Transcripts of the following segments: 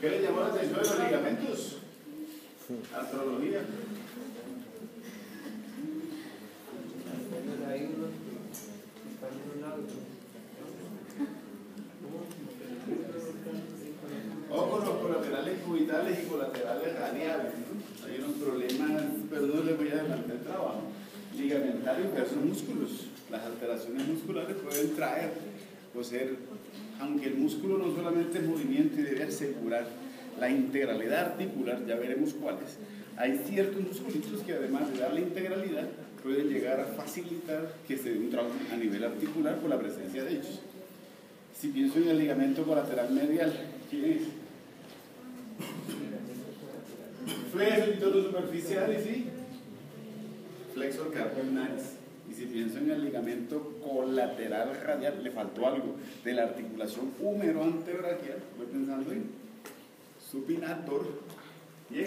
¿Qué le llamó la atención de los ligamentos? Astrología. O con los colaterales cubitales y colaterales radiales, ¿no? Hay unos problemas, pero no les voy a adelantar el trabajo. Ligamentarios versus músculos. Las alteraciones musculares pueden traer o ser, aunque el músculo no solamente es movimiento y debe asegurar la integralidad articular, ya veremos cuáles. Hay ciertos musculitos que además de dar la integralidad pueden llegar a facilitar que se dé un trauma a nivel articular por la presencia de ellos. Si pienso en el ligamento colateral medial, ¿quién es? Flexor todos superficiales y flexor carpio ulnaris. Y si pienso en el ligamento colateral radial, le faltó algo de la articulación húmero-antebrachial, voy pensando en supinator y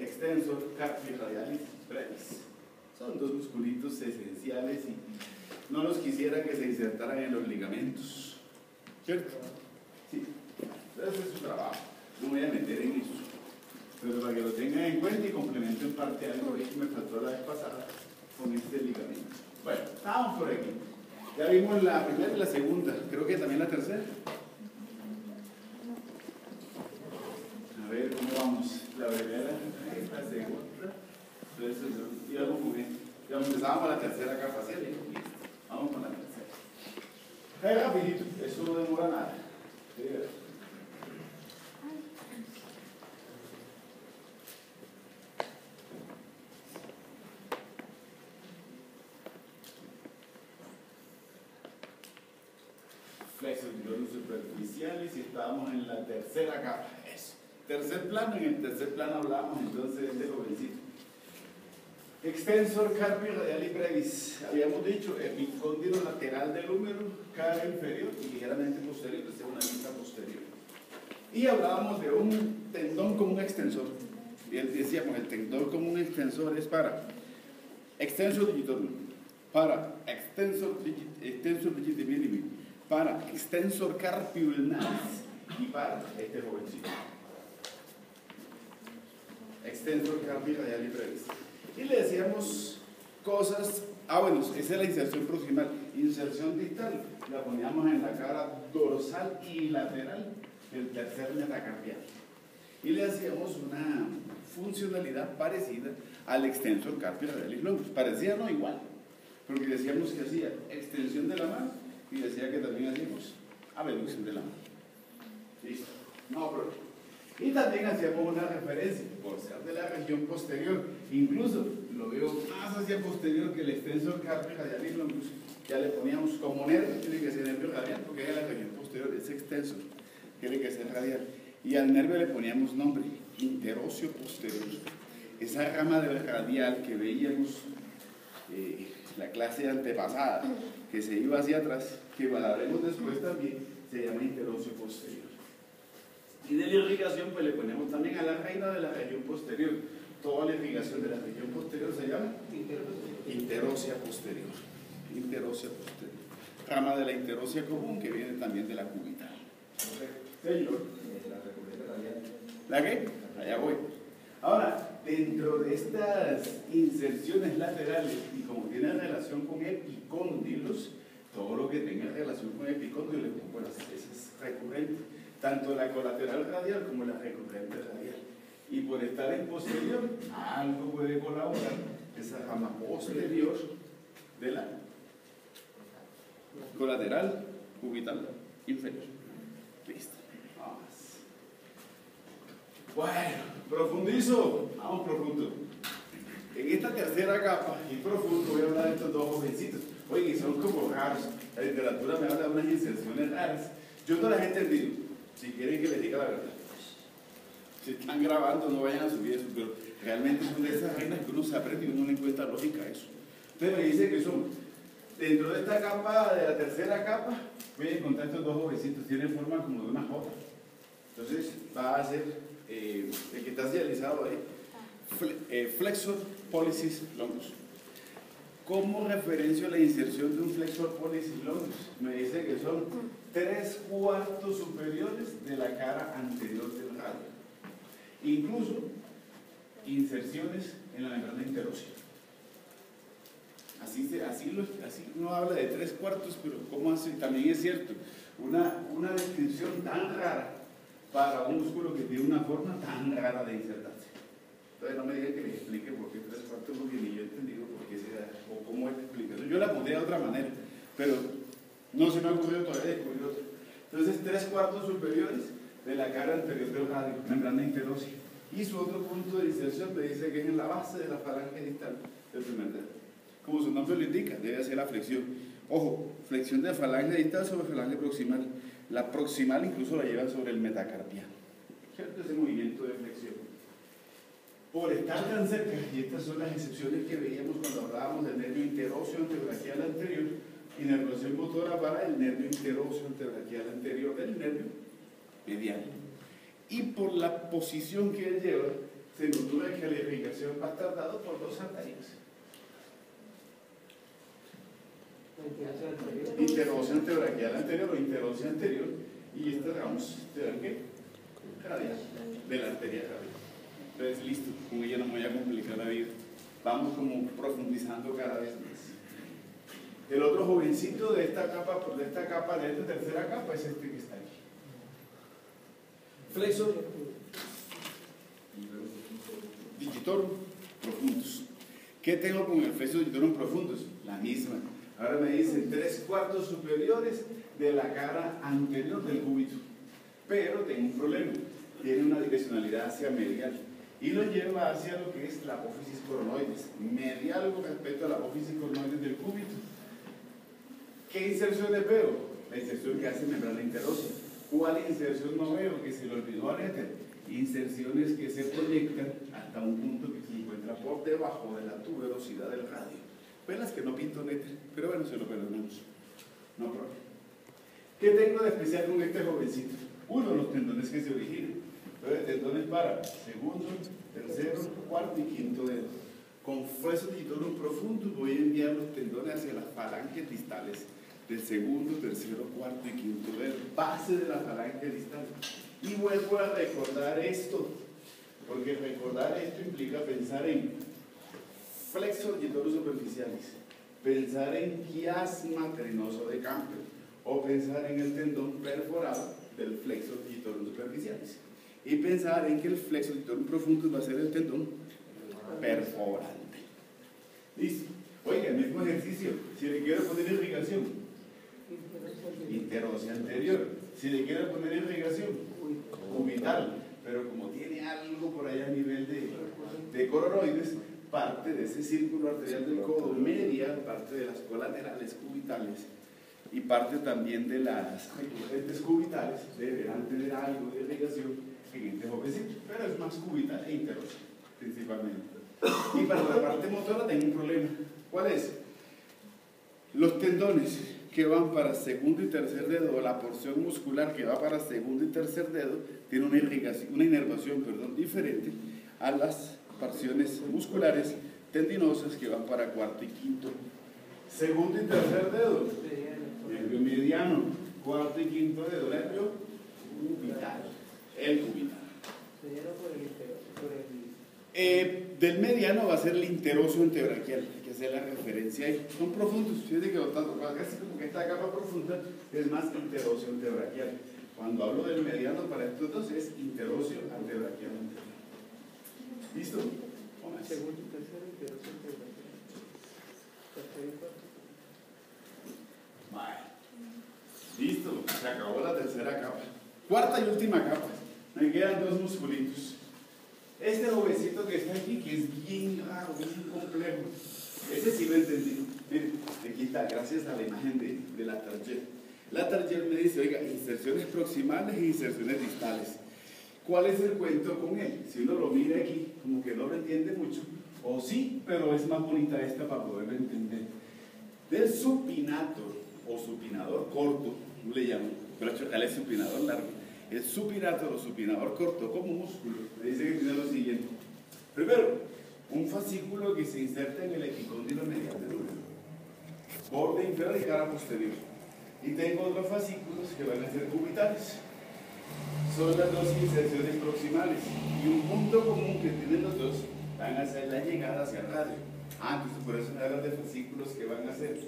extensor carpio radialis brevis. Son dos musculitos esenciales y no los quisiera que se insertaran en los ligamentos, ¿cierto? Sí, ese es su trabajo, no me voy a meter en eso, pero para que lo tengan en cuenta y complementen parte de algo que me faltó la vez pasada con este ligamento. Bueno, estamos por aquí, ya vimos la primera y la segunda, creo que también la tercera. A ver cómo vamos, la primera, la segunda, entonces íbamos con esto. Ya empezábamos con la tercera capa, ¿sí? Vamos con la tercera. Es rapidito, eso no demora nada. ¿Sí? Flexos superficiales y estábamos en la tercera capa. Eso. Tercer plano, en el tercer plano hablábamos entonces de este jovencito. Extensor carpio radialis brevis. Habíamos dicho epicóndilo lateral del húmero, cara inferior y ligeramente posterior, es una vista posterior. Y hablábamos de un tendón como un extensor. Y decíamos, el tendón como un extensor es para extensor digitorum, para extensor digitiviris, para extensor carpio ulnaris y para este jovencito. Extensor carpio radialis brevis. Y le decíamos cosas, bueno, esa es la inserción proximal. Inserción distal, la poníamos en la cara dorsal y lateral del tercer metacarpial. Y le hacíamos una funcionalidad parecida al extensor carpio radialis longus. Parecía no igual, porque decíamos que hacía extensión de la mano y decía que también hacíamos abducción de la mano. ¿Listo? No problema. Y también hacíamos una referencia, por ser de la región posterior, incluso lo veo más hacia posterior que el extensor carpio radialis longus. Ya le poníamos como nervio, tiene que ser nervio radial, porque es la región posterior, ese extensor tiene que ser radial. Y al nervio le poníamos nombre, interóseo posterior. Esa rama del radial que veíamos la clase antepasada, que se iba hacia atrás, que hablaremos después también, se llama interóseo posterior. Y de la irrigación, pues le ponemos también a la reina de la región posterior. Toda la irrigación de la región posterior se llama interósea posterior. Interósea posterior. Rama de la interósea común que viene también de la cubital. Señor. ¿La qué? Allá voy. Ahora, dentro de estas inserciones laterales, y como tiene relación con epicóndilos, todo lo que tenga relación con epicóndilos, bueno, esa es recurrente. Tanto la colateral radial como la recurrente radial. Y por estar en posterior, algo puede colaborar esa rama posterior de la colateral cubital inferior. Listo. Vamos. Bueno, profundizo. Vamos profundo. En esta tercera capa y profundo voy a hablar de estos dos jovencitos. Oye, son como raros. La literatura me habla de unas inserciones raras. Yo no las he entendido. Si quieren que les diga la verdad, si están grabando no vayan a subir eso, pero realmente son de esas reinas que uno se aprende y uno no encuentra lógica a eso. Entonces me dice que son, dentro de esta capa, de la tercera capa, voy a encontrar estos dos jovencitos, tienen forma como de una J. Entonces va a ser, el que está señalizado ahí, flexor pollicis longus. ¿Cómo referencio la inserción de un flexor pollicis longus? Me dice que son 3/4 superiores de la cara anterior del radio. Incluso inserciones en la membrana interósea. Así uno habla de 3/4, pero ¿cómo hace? También es cierto, una descripción tan rara para un músculo que tiene una forma tan rara de insertarse. Entonces no me digan que les explique por qué 3/4, porque ni yo he entendido por qué se da, o cómo es la explicación. Yo la pondría de otra manera, pero no se me ha ocurrido todavía descubrir otra. Entonces 3/4 superiores de la cara anterior del radio, membrana interósea. Y su otro punto de inserción me dice que es en la base de la falange distal del primer dedo. Como su nombre lo indica, debe hacer la flexión. Ojo, flexión de falange distal sobre falange proximal. La proximal incluso la lleva sobre el metacarpiano. ¿Cierto? Ese movimiento de flexión. Por estar tan cerca, y estas son las excepciones que veíamos cuando hablábamos del nervio interóseo antebraquial anterior, inervación motora para el nervio interóseo antebraquial anterior del nervio mediano. Y por la posición que él lleva, se notula que la irrigación va a estar dado por dos arterias. Interóseo antebraquial anterior o interóseo anterior, y esta vamos a ver qué radial, de la arteria radial. Entonces listo, con ella no me voy a complicar la vida, vamos como profundizando cada vez más. El otro jovencito de esta tercera capa es este que está aquí. Flexor digitorum profundus. ¿Qué tengo con el flexor digitorum profundus? La misma. Ahora me dicen 3/4 superiores de la cara anterior del cúbito. Pero tengo un problema. Tiene una direccionalidad hacia medial. Y lo lleva hacia lo que es la apófisis coronoides. Medial con respecto a la apófisis coronoides del cúbito. ¿Qué inserciones veo? La inserción que hace membrana interósea. ¿Cuál inserción no veo? Que se le olvidó a Nether. Inserciones que se proyectan hasta un punto que se encuentra por debajo de la tuberosidad del radio. Pues las que no pinto Nether, pero bueno, se lo perdonamos. No problema. ¿Qué tengo de especial con este jovencito? Uno, los tendones que se originan. Entonces, tendones para segundo, tercero, cuarto y quinto dedo. Con flexor digitorum profundus voy a enviar los tendones hacia las falanges distales del segundo, tercero, cuarto y quinto dedo, base de la falange distal. Y vuelvo a recordar esto, porque recordar esto implica pensar en flexor digitorum superficialis, pensar en quiasma terinoso de Campbell, o pensar en el tendón perforado del flexor digitorum superficialis, y pensar en que el flexor digitorum profundus va a ser el tendón perforante. Listo. Oiga, el mismo ejercicio, si le quiero poner irrigación, interósea anterior. Si le quiero poner irrigación, cubital, pero como tiene algo por allá a nivel de coronoides, parte de ese círculo arterial del codo medial, parte de las colaterales cubitales y parte también de las recurrentes cubitales deberán tener algo de irrigación en este jovencito, pero es más cubital e interósea principalmente. Y para la parte motora tengo un problema. ¿Cuál es? Los tendones que van para segundo y tercer dedo, o la porción muscular que va para segundo y tercer dedo, tiene una inervación diferente a las porciones musculares tendinosas que van para cuarto y quinto. Segundo y tercer dedo, nervio mediano, cuarto y quinto dedo, nervio cubital, el cubital. Del mediano va a ser el interóseo antebraquial, hay que hacer la referencia ahí. Son profundos, fíjate que casi como que esta capa profunda es más interóseo antebraquial. Cuando hablo del mediano para estos dos es interóseo antebraquial. ¿Listo? Segundo y tercero, interóseo antebraquial. Tercero y cuarto. Vale. Listo, se acabó la tercera capa. Cuarta y última capa. Me quedan dos musculitos. Este jovencito que está aquí, que es bien raro, bien complejo, ese sí lo entendí. Miren, aquí está, gracias a la imagen de la Target. La Target me dice, oiga, inserciones proximales e inserciones distales. ¿Cuál es el cuento con él? Si uno lo mira aquí, como que no lo entiende mucho, o sí, pero es más bonita esta para poderlo entender. Del supinato o supinador corto, no le llaman, pero acá es supinador largo. El supinato o supinador corto como músculo me dice que tiene lo siguiente. Primero, un fascículo que se inserta en el epicóndilo medial del útero, borde inferior y cara posterior. Y tengo otros fascículos que van a ser cubitales. Son las dos inserciones proximales. Y un punto común que tienen los dos van a ser la llegada hacia el radio. Entonces por eso me hablan de fascículos que van a ser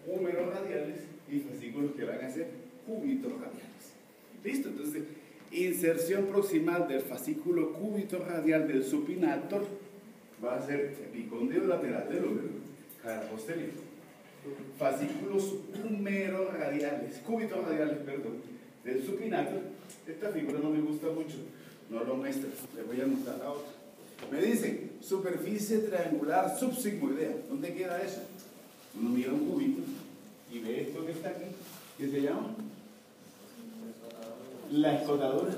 húmeros radiales y fascículos que van a ser cúbitos radiales. ¿Listo? Entonces, inserción proximal del fascículo cúbito radial del supinator va a ser epicóndilo lateral del húmero, cara posterior. Fascículos húmeros radiales, cúbitos radiales, perdón, del supinator. Esta figura no me gusta mucho, no lo muestra, le voy a mostrar la otra. Me dicen, superficie triangular subsigmoidea. ¿Dónde queda eso? Uno mira un cubito y ve esto que está aquí, ¿qué se llama? La escotadura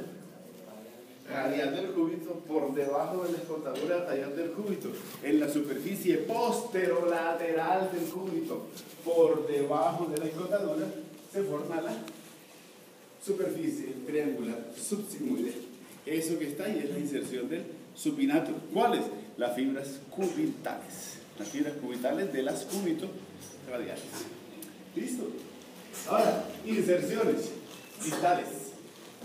radial del cúbito, por debajo de la escotadura radial del cúbito, en la superficie posterolateral del cúbito, por debajo de la escotadura, se forma la superficie triangular subsigmoidea. Eso que está ahí es la inserción del supinator. ¿Cuáles? Las fibras cubitales. Las fibras cubitales de las cúbitos radiales. ¿Listo? Ahora, inserciones distales.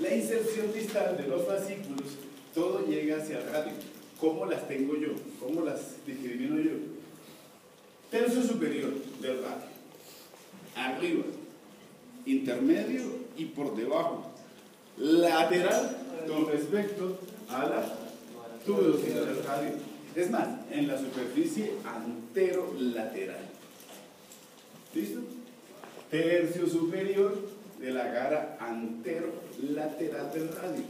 La inserción distal de los fascículos, todo llega hacia el radio. ¿Cómo las tengo yo? ¿Cómo las discrimino yo? Tercio superior del radio. Arriba, intermedio y por debajo. Lateral con respecto a la tuberosidad del radio. Es más, en la superficie anterolateral. ¿Listo? Tercio superior de la cara anterolateral del radio.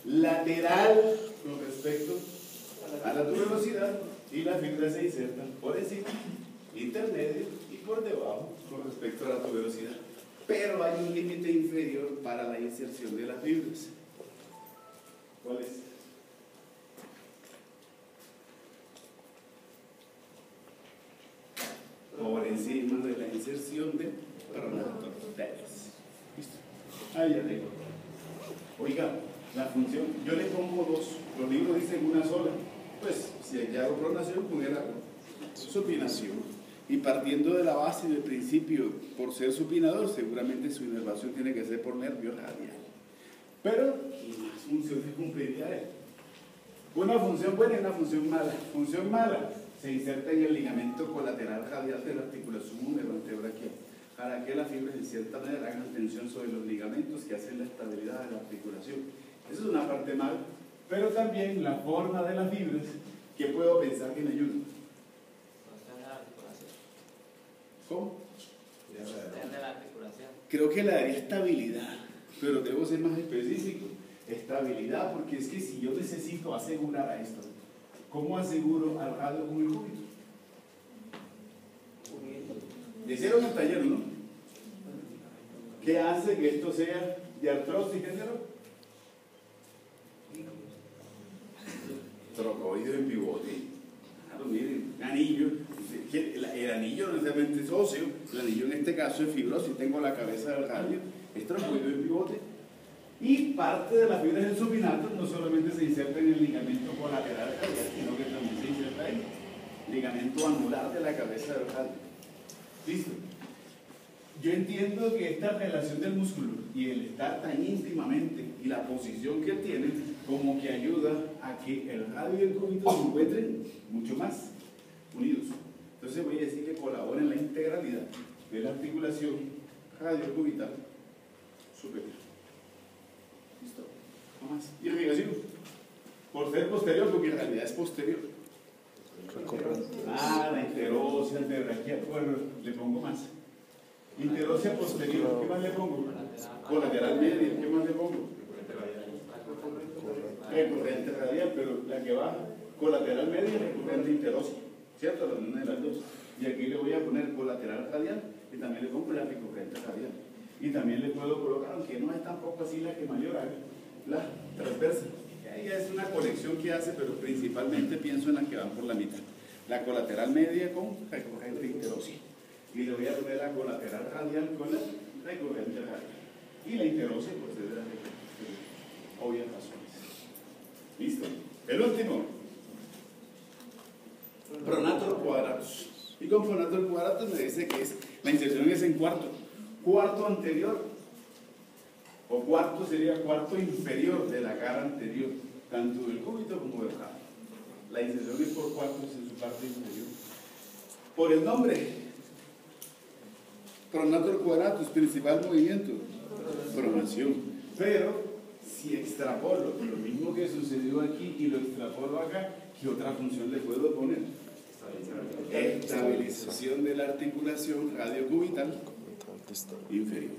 Lateral con respecto a la tuberosidad, y las fibras se insertan por encima, intermedio y por debajo con respecto a la tuberosidad. Pero hay un límite inferior para la inserción de las fibras. ¿Cuál es? Por encima de la inserción de pronototeles. ¿Listo? Ahí ya tengo. Oiga, la función, yo le pongo dos, los libros dicen una sola. Pues, si aquí hago pronación, pudiera supinación. Y partiendo de la base del principio, por ser supinador, seguramente su inervación tiene que ser por nervio radial. Pero, más funciones cumpliría él. Una función buena y una función mala. Función mala, se inserta en el ligamento colateral radial de la articulación húmero-antebraquial, para que las fibras en cierta manera hagan tensión sobre los ligamentos que hacen la estabilidad de la articulación. Esa es una parte mala, pero también la forma de las fibras, que puedo pensar que me ayuda. ¿Cómo? Creo que le daría estabilidad, pero debo ser más específico. Estabilidad, porque es que si yo necesito asegurar a esto, ¿cómo aseguro al radio con el cúbito? Le hicieron el taller, ¿no? ¿Qué hace que esto sea de artrosis, género? Trocoide en pivote. Claro, miren, anillo. El anillo no necesariamente es óseo, el anillo en este caso es fibroso y tengo la cabeza del radio, es trocoide en pivote. Y parte de las fibras del supinator no solamente se inserta en el ligamento colateral radial, sino que también se inserta en el ligamento anular de la cabeza del radio. ¿Listo? Yo entiendo que esta relación del músculo y el estar tan íntimamente y la posición que tiene, como que ayuda a que el radio y el cúbito se encuentren mucho más unidos. Entonces voy a decir que colabora en la integralidad de la articulación radiocubital superior. ¿Listo? No más. Irrigación. Por ser posterior, porque en realidad es posterior. La interósea antebraquial. Bueno, le pongo más. Interósea posterior. ¿Qué más le pongo? Colateral media. ¿Qué más le pongo? Recurrente radial, pero la que va colateral media es recurrente interósea. ¿Cierto? La unión de las dos. Y aquí le voy a poner colateral radial y también le pongo la recurrente radial. Y también le puedo colocar, aunque no es tampoco así la que mayor haga, la transversa. Ahí es una conexión que hace, pero principalmente pienso en las que van por la mitad. La colateral media con recurrente interósea. Y le voy a poner la colateral radial con la recurrente radial. Y la interósea, pues es de las obvias razones. ¿Listo? El último. Pronator quadratus. Y con pronator quadratus me dice que la inserción es en cuarto. cuarto anterior, o cuarto sería cuarto inferior de la cara anterior, tanto del cúbito como del jado. La inserción es por cuartos en su parte inferior. Por el nombre, pronator quadratus, principal movimiento, pronación. Pero si extrapolo lo mismo que sucedió aquí y lo extrapolo acá, ¿qué otra función le puedo poner? Estabilización de la articulación radiocubital inferior.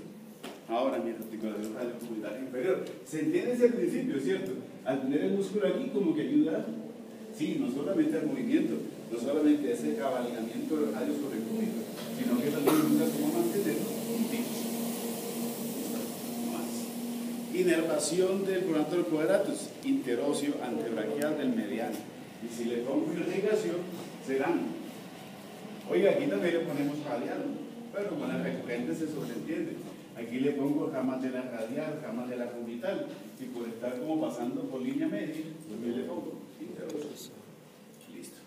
Ahora mi articulación radiocubital inferior. ¿Se entiende ese principio, cierto? Al tener el músculo aquí, como que ayuda, sí, no solamente al movimiento, no solamente a ese cabalgamiento del radio sobre el cúbito, sino que también ayuda como mantenerlo juntitos. Inervación del pronator quadratus, interóseo antebraquial del mediano. Y si le pongo irrigación, serán. Oiga, aquí también le ponemos radial, pero con la recurrente se sobreentiende. Aquí le pongo ramas de la radial, ramas de la cubital, y por estar como pasando por línea media, también le pongo interóseo. Listo.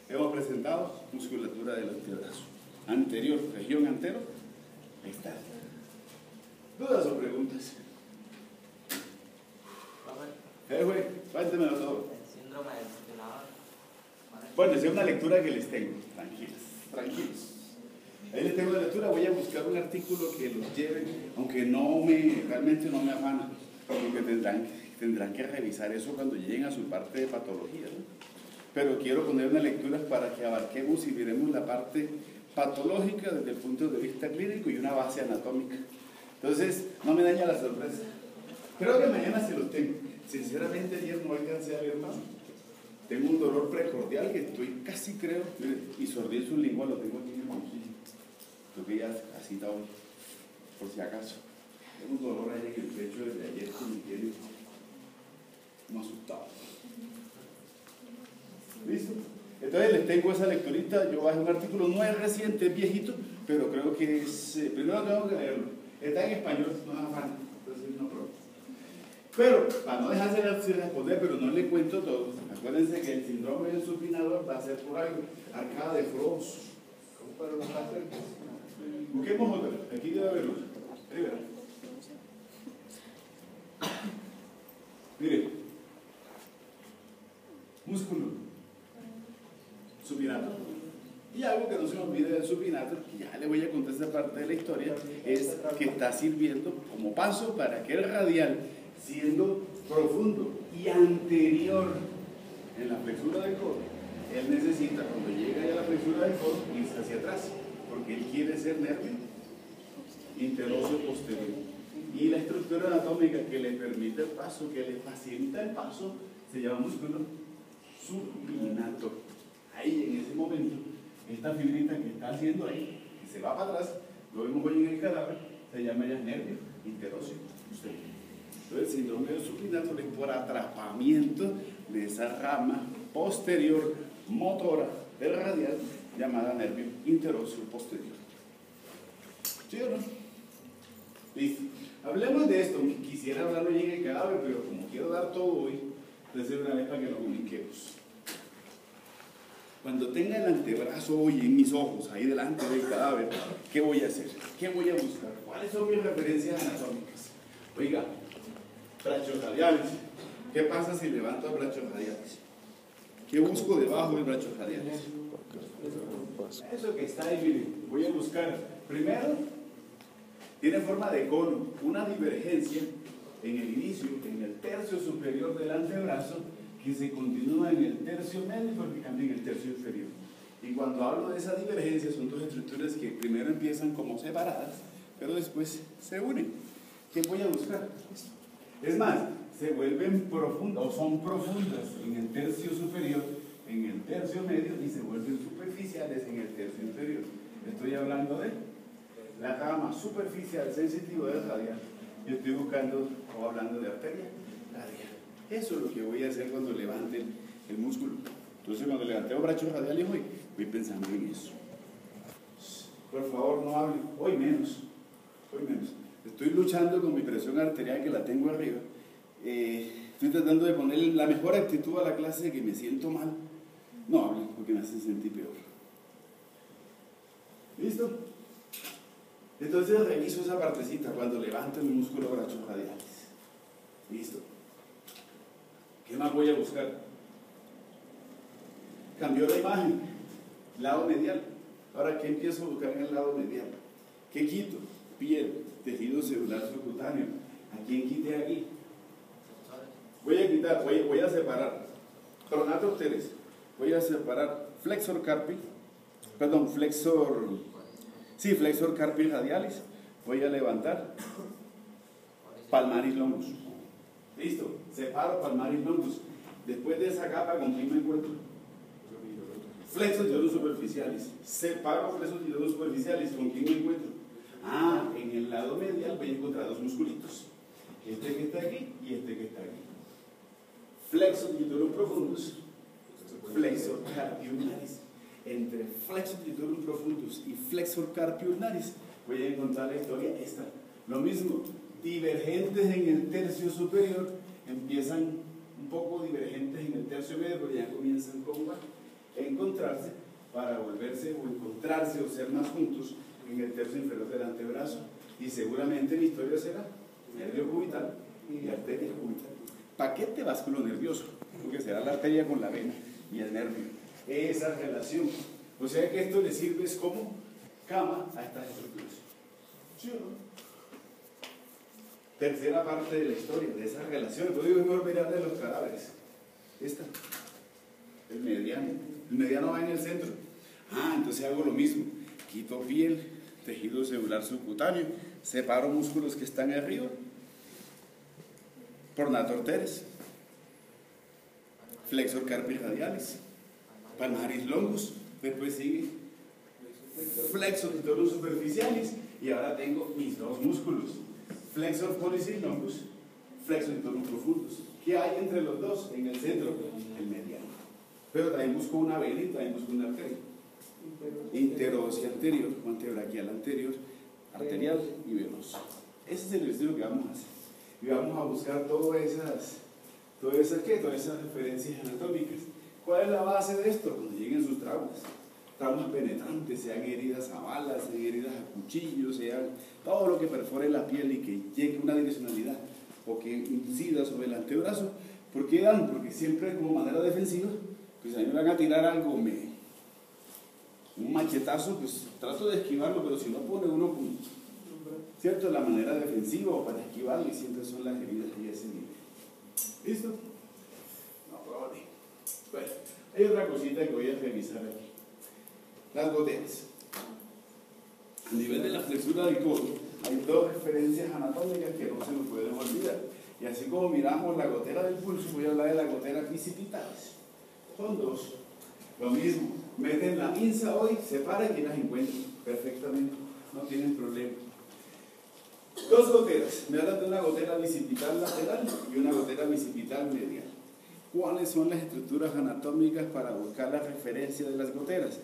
Hemos presentado musculatura del antebrazo. Anterior, región antero. Ahí está. ¿Dudas o preguntas? Cuéntemelo todo. El síndrome del supinador. Bueno, es una lectura que les tengo. Tranquilos. Ahí les tengo la lectura. Voy a buscar un artículo que los lleve, aunque realmente no me afana, porque tendrán que revisar eso cuando lleguen a su parte de patología, ¿no? Pero quiero poner una lectura para que abarquemos y miremos la parte patológica desde el punto de vista clínico y una base anatómica. Entonces, no me daña la sorpresa. Creo que mañana se los tengo. Sinceramente, ayer no alcancé a ver más. Tengo un dolor precordial que estoy casi, creo, y sordí sublingual, lo tengo aquí en el bolsillo. Creo que ya así está hoy, por si acaso. Tengo un dolor ahí en el pecho desde ayer que me tiene como asustado. ¿Listo? Entonces les tengo esa lecturita. Yo bajé un artículo, no es reciente, es viejito, pero creo que es. Primero tengo que leerlo. Está en español, no es afán, entonces no problema. Pero, para no dejarse responder, pero no le cuento todo. Acuérdense que el síndrome del supinador va a ser por algo. Arcada de Frost. ¿Cómo para los láteres? Busquemos otra. Aquí debe haber otra. Ahí verán. Mire. Músculo. Supinator. Y algo que no se me olvide del supinator, que ya le voy a contar esa parte de la historia, es que está sirviendo como paso para que el radial, siendo profundo y anterior en la flexura del codo, él necesita, cuando llega ya a la flexura del codo, irse hacia atrás, porque él quiere ser nervio interóseo posterior. Y la estructura anatómica que le permite el paso, que le facilita el paso, se llama músculo supinator. Ahí, en ese momento, esta fibrita que está haciendo ahí, que se va para atrás, lo vemos hoy en el cadáver, se llama ya nervio interóseo posterior. Entonces, el síndrome del supinator es por atrapamiento de esa rama posterior motora del radial llamada nervio interóseo posterior. ¿Sí o no? Listo. Hablemos de esto. Quisiera hablarlo hoy en el cadáver, pero como quiero dar todo hoy, entonces una vez para que lo comuniquemos. Cuando tenga el antebrazo hoy en mis ojos, ahí delante del cadáver, ¿qué voy a hacer? ¿Qué voy a buscar? ¿Cuáles son mis referencias anatómicas? Oiga, brachoradiales. ¿Qué pasa si levanto brachoradiales? ¿Qué busco debajo del brachoradiales? Eso que está ahí, miren, voy a buscar. Primero, tiene forma de cono, una divergencia en el inicio, en el tercio superior del antebrazo, que se continúa en el tercio medio porque cambia en el tercio inferior. Y cuando hablo de esa divergencia, son dos estructuras que primero empiezan como separadas, pero después se unen. ¿Qué voy a buscar? Es más, se vuelven profundas, o son profundas en el tercio superior, en el tercio medio, y se vuelven superficiales en el tercio inferior. Estoy hablando de la rama superficial sensitiva del radial. Yo estoy buscando o hablando de arteria radial. Eso es lo que voy a hacer cuando levante el músculo. Entonces, cuando levanteo brazos radiales hoy, voy pensando en eso. Por favor, no hablen. Hoy menos. Estoy luchando con mi presión arterial, que la tengo arriba. Estoy tratando de poner la mejor actitud a la clase, que me siento mal. No hablen, porque me hacen sentir peor. ¿Listo? Entonces reviso esa partecita cuando levanto el músculo brachioradialis. Listo. ¿Qué más voy a buscar? Cambió la imagen. Lado medial. Ahora, ¿qué empiezo a buscar en el lado medial? ¿Qué quito? Piel, tejido celular subcutáneo. ¿A quién quité aquí? Voy a quitar, voy a separar pronator teres. Voy a separar flexor carpi, perdón, flexor carpi radialis. Voy a levantar palmaris longus. Listo, separo palmaris longus. Después de esa capa, ¿con quién me encuentro? Flexos diodos superficiales. Separo flexos diodos superficiales. ¿Con quién me encuentro? En el lado medial voy a encontrar dos musculitos. Este que está aquí y este que está aquí. Flexos diodos profundus, flexor carpi ulnaris. Entre flexor diodos profundus y flexor carpi ulnaris voy a encontrar la historia esta. Lo mismo, divergentes en el tercio superior, empiezan un poco divergentes en el tercio medio, pero ya comienzan con encontrarse para volverse o encontrarse o ser más juntos en el tercio inferior del antebrazo. Y seguramente mi historia será nervio cubital y arteria cubital. Paquete vasculo nervioso, porque será la arteria con la vena y el nervio. Esa relación. O sea que esto le sirve como cama a estas estructuras. ¿Sí o no? Tercera parte de la historia, de esa relación. Entonces es mejor mirar de los cadáveres. Esta, el mediano. El mediano va en el centro. Entonces hago lo mismo. Quito piel, tejido celular subcutáneo, separo músculos que están arriba, pronator teres, flexor carpi radialis, palmaris longus, después sigue flexor ditorum superficialis, y ahora tengo mis dos músculos, flexor pollicis longus, flexor ditorum profundus. ¿Qué hay entre los dos? En el centro, el mediano. Pero también busco una vena y también busco una arteria. Interósea anterior, o antebraquial anterior, arterial y venoso. Ese es el estudio que vamos a hacer. Y vamos a buscar todas esas referencias anatómicas. ¿Cuál es la base de esto? Cuando lleguen sus traumas penetrantes, sean heridas a balas, sean heridas a cuchillos, sean todo lo que perfore la piel y que llegue una direccionalidad o que incida sobre el antebrazo. ¿Por qué dan? Porque siempre como manera defensiva, pues a mí me van a tirar algo, un machetazo, pues trato de esquivarlo, pero si no pone uno con, ¿cierto? La manera defensiva o para esquivarlo, y siempre son las heridas y ese nivel. ¿Listo? No, probable. Bueno, hay otra cosita que voy a revisar aquí. Las goteras. A nivel de la flexura del codo, hay dos referencias anatómicas que no se nos pueden olvidar. Y así como miramos la gotera del pulso, voy a hablar de la gotera bicipitalis. Son dos. Lo mismo, meten la pinza hoy, separan y las encuentran perfectamente, no tienen problema. Dos goteras, me hablan de una gotera bicipital lateral y una gotera bicipital medial. ¿Cuáles son las estructuras anatómicas para buscar la referencia de las goteras?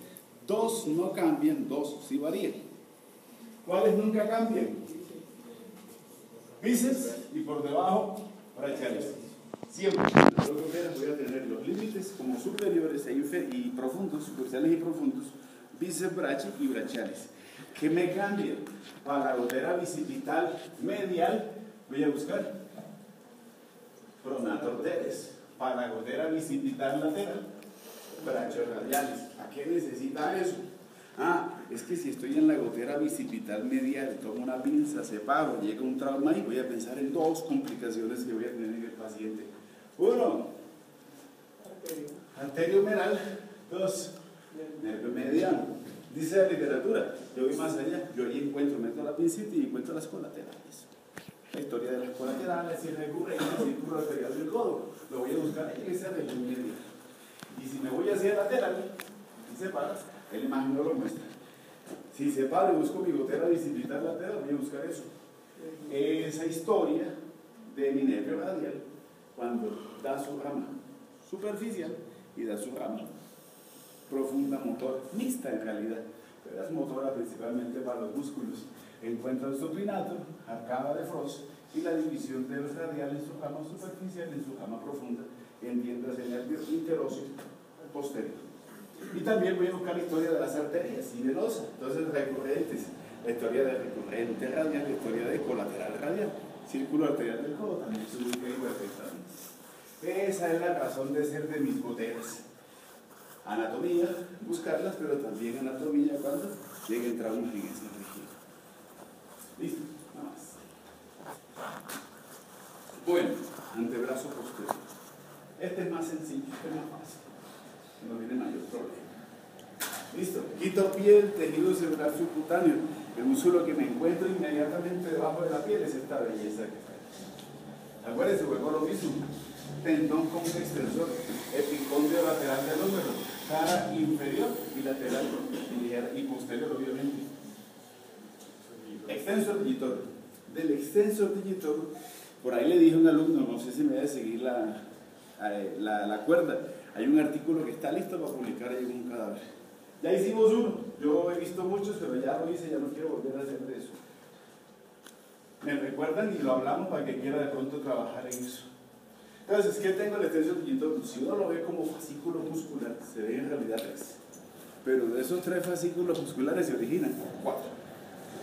Dos no cambian, dos sí varían. ¿Cuáles nunca cambian? Bíceps y por debajo brachiales. Siempre en las dos goteras voy a tener los límites como superiores y profundos, superficiales y profundos, bíceps, brachi y brachiales. ¿Qué me cambia? Para la gotera bicipital medial voy a buscar pronator teres. Para la gotera bicipital lateral, brachioradialis. ¿A qué necesita eso? Es que si estoy en la gotera bicipital medial, tomo una pinza, separo, llega un trauma y voy a pensar en dos complicaciones que voy a tener en el paciente. Uno, arterio humeral. Dos, nervio mediano. Dice la literatura, yo voy más allá, yo ahí meto la pincita y encuentro las colaterales. La historia de las colaterales, si recurre en el círculo arterial del codo, lo voy a buscar en esa región media. Y si me voy hacia el lateral, y separo, el imagen no lo muestra. Si separo y busco mi gotera bicipital lateral, voy a buscar eso. Esa historia de mi nervio radial, cuando da su rama superficial y da su rama profunda motor, mixta en realidad, pero es motora principalmente para los músculos. Encuentra el supinato, arcada de Frost y la división del radial en su rama superficial y en su rama profunda, entiendas el nervio interóseo posterior. Y también voy a buscar la historia de las arterias y venosas, entonces recurrentes, La historia de recurrente radial, la historia de colateral radial. Círculo arterial del codo también se ubica ahí perfectamente. Esa es la razón de ser de mis goteras. Anatomía, buscarlas, pero también anatomía cuando lleguen traumas en esa región. ¿Listo? Nada más. Bueno, antebrazo posterior. Este es más sencillo, este es más fácil. No tiene mayor problema. Listo. Quito piel, tejido cerebral subcutáneo. El músculo que me encuentro inmediatamente debajo de la piel es esta belleza que está aquí. Acuérdense, luego lo mismo. Tendón con un extensor, epicóndilo lateral del húmero, cara inferior y lateral y posterior, obviamente. Extensor digitorio. Del extensor digitorio, por ahí le dije a un alumno, no sé si me voy a seguir la cuerda, hay un artículo que está listo para publicar ahí en un cadáver. Ya hicimos uno, yo he visto muchos, pero ya lo hice, ya no quiero volver a hacer de eso. Me recuerdan y lo hablamos para que quiera de pronto trabajar en eso. Entonces, ¿qué tengo el extensor digitorio? Si uno lo ve como fascículo muscular, se ve en realidad 3. Pero de esos 3 fascículos musculares se originan 4.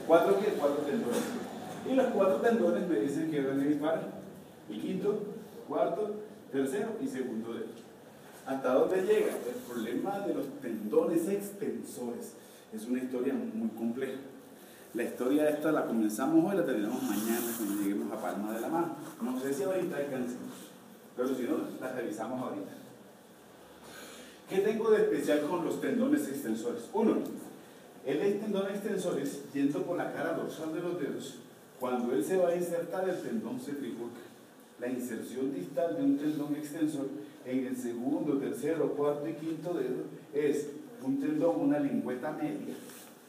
¿4 qué? 4 tendones. Y los 4 tendones me dicen que van a disparar. El quinto, cuarto, tercero y segundo dedo. ¿Hasta dónde llega? El problema de los tendones extensores es una historia muy compleja. La historia esta la comenzamos hoy, la terminamos mañana cuando lleguemos a palma de la mano. No sé si ahorita alcancemos, pero si no, la revisamos ahorita. ¿Qué tengo de especial con los tendones extensores? Uno, el tendón extensores, yendo por la cara dorsal de los dedos, cuando él se va a insertar, el tendón se trifurca. La inserción distal de un tendón extensor en el segundo, tercero, cuarto y quinto dedo es un tendón, una lengüeta media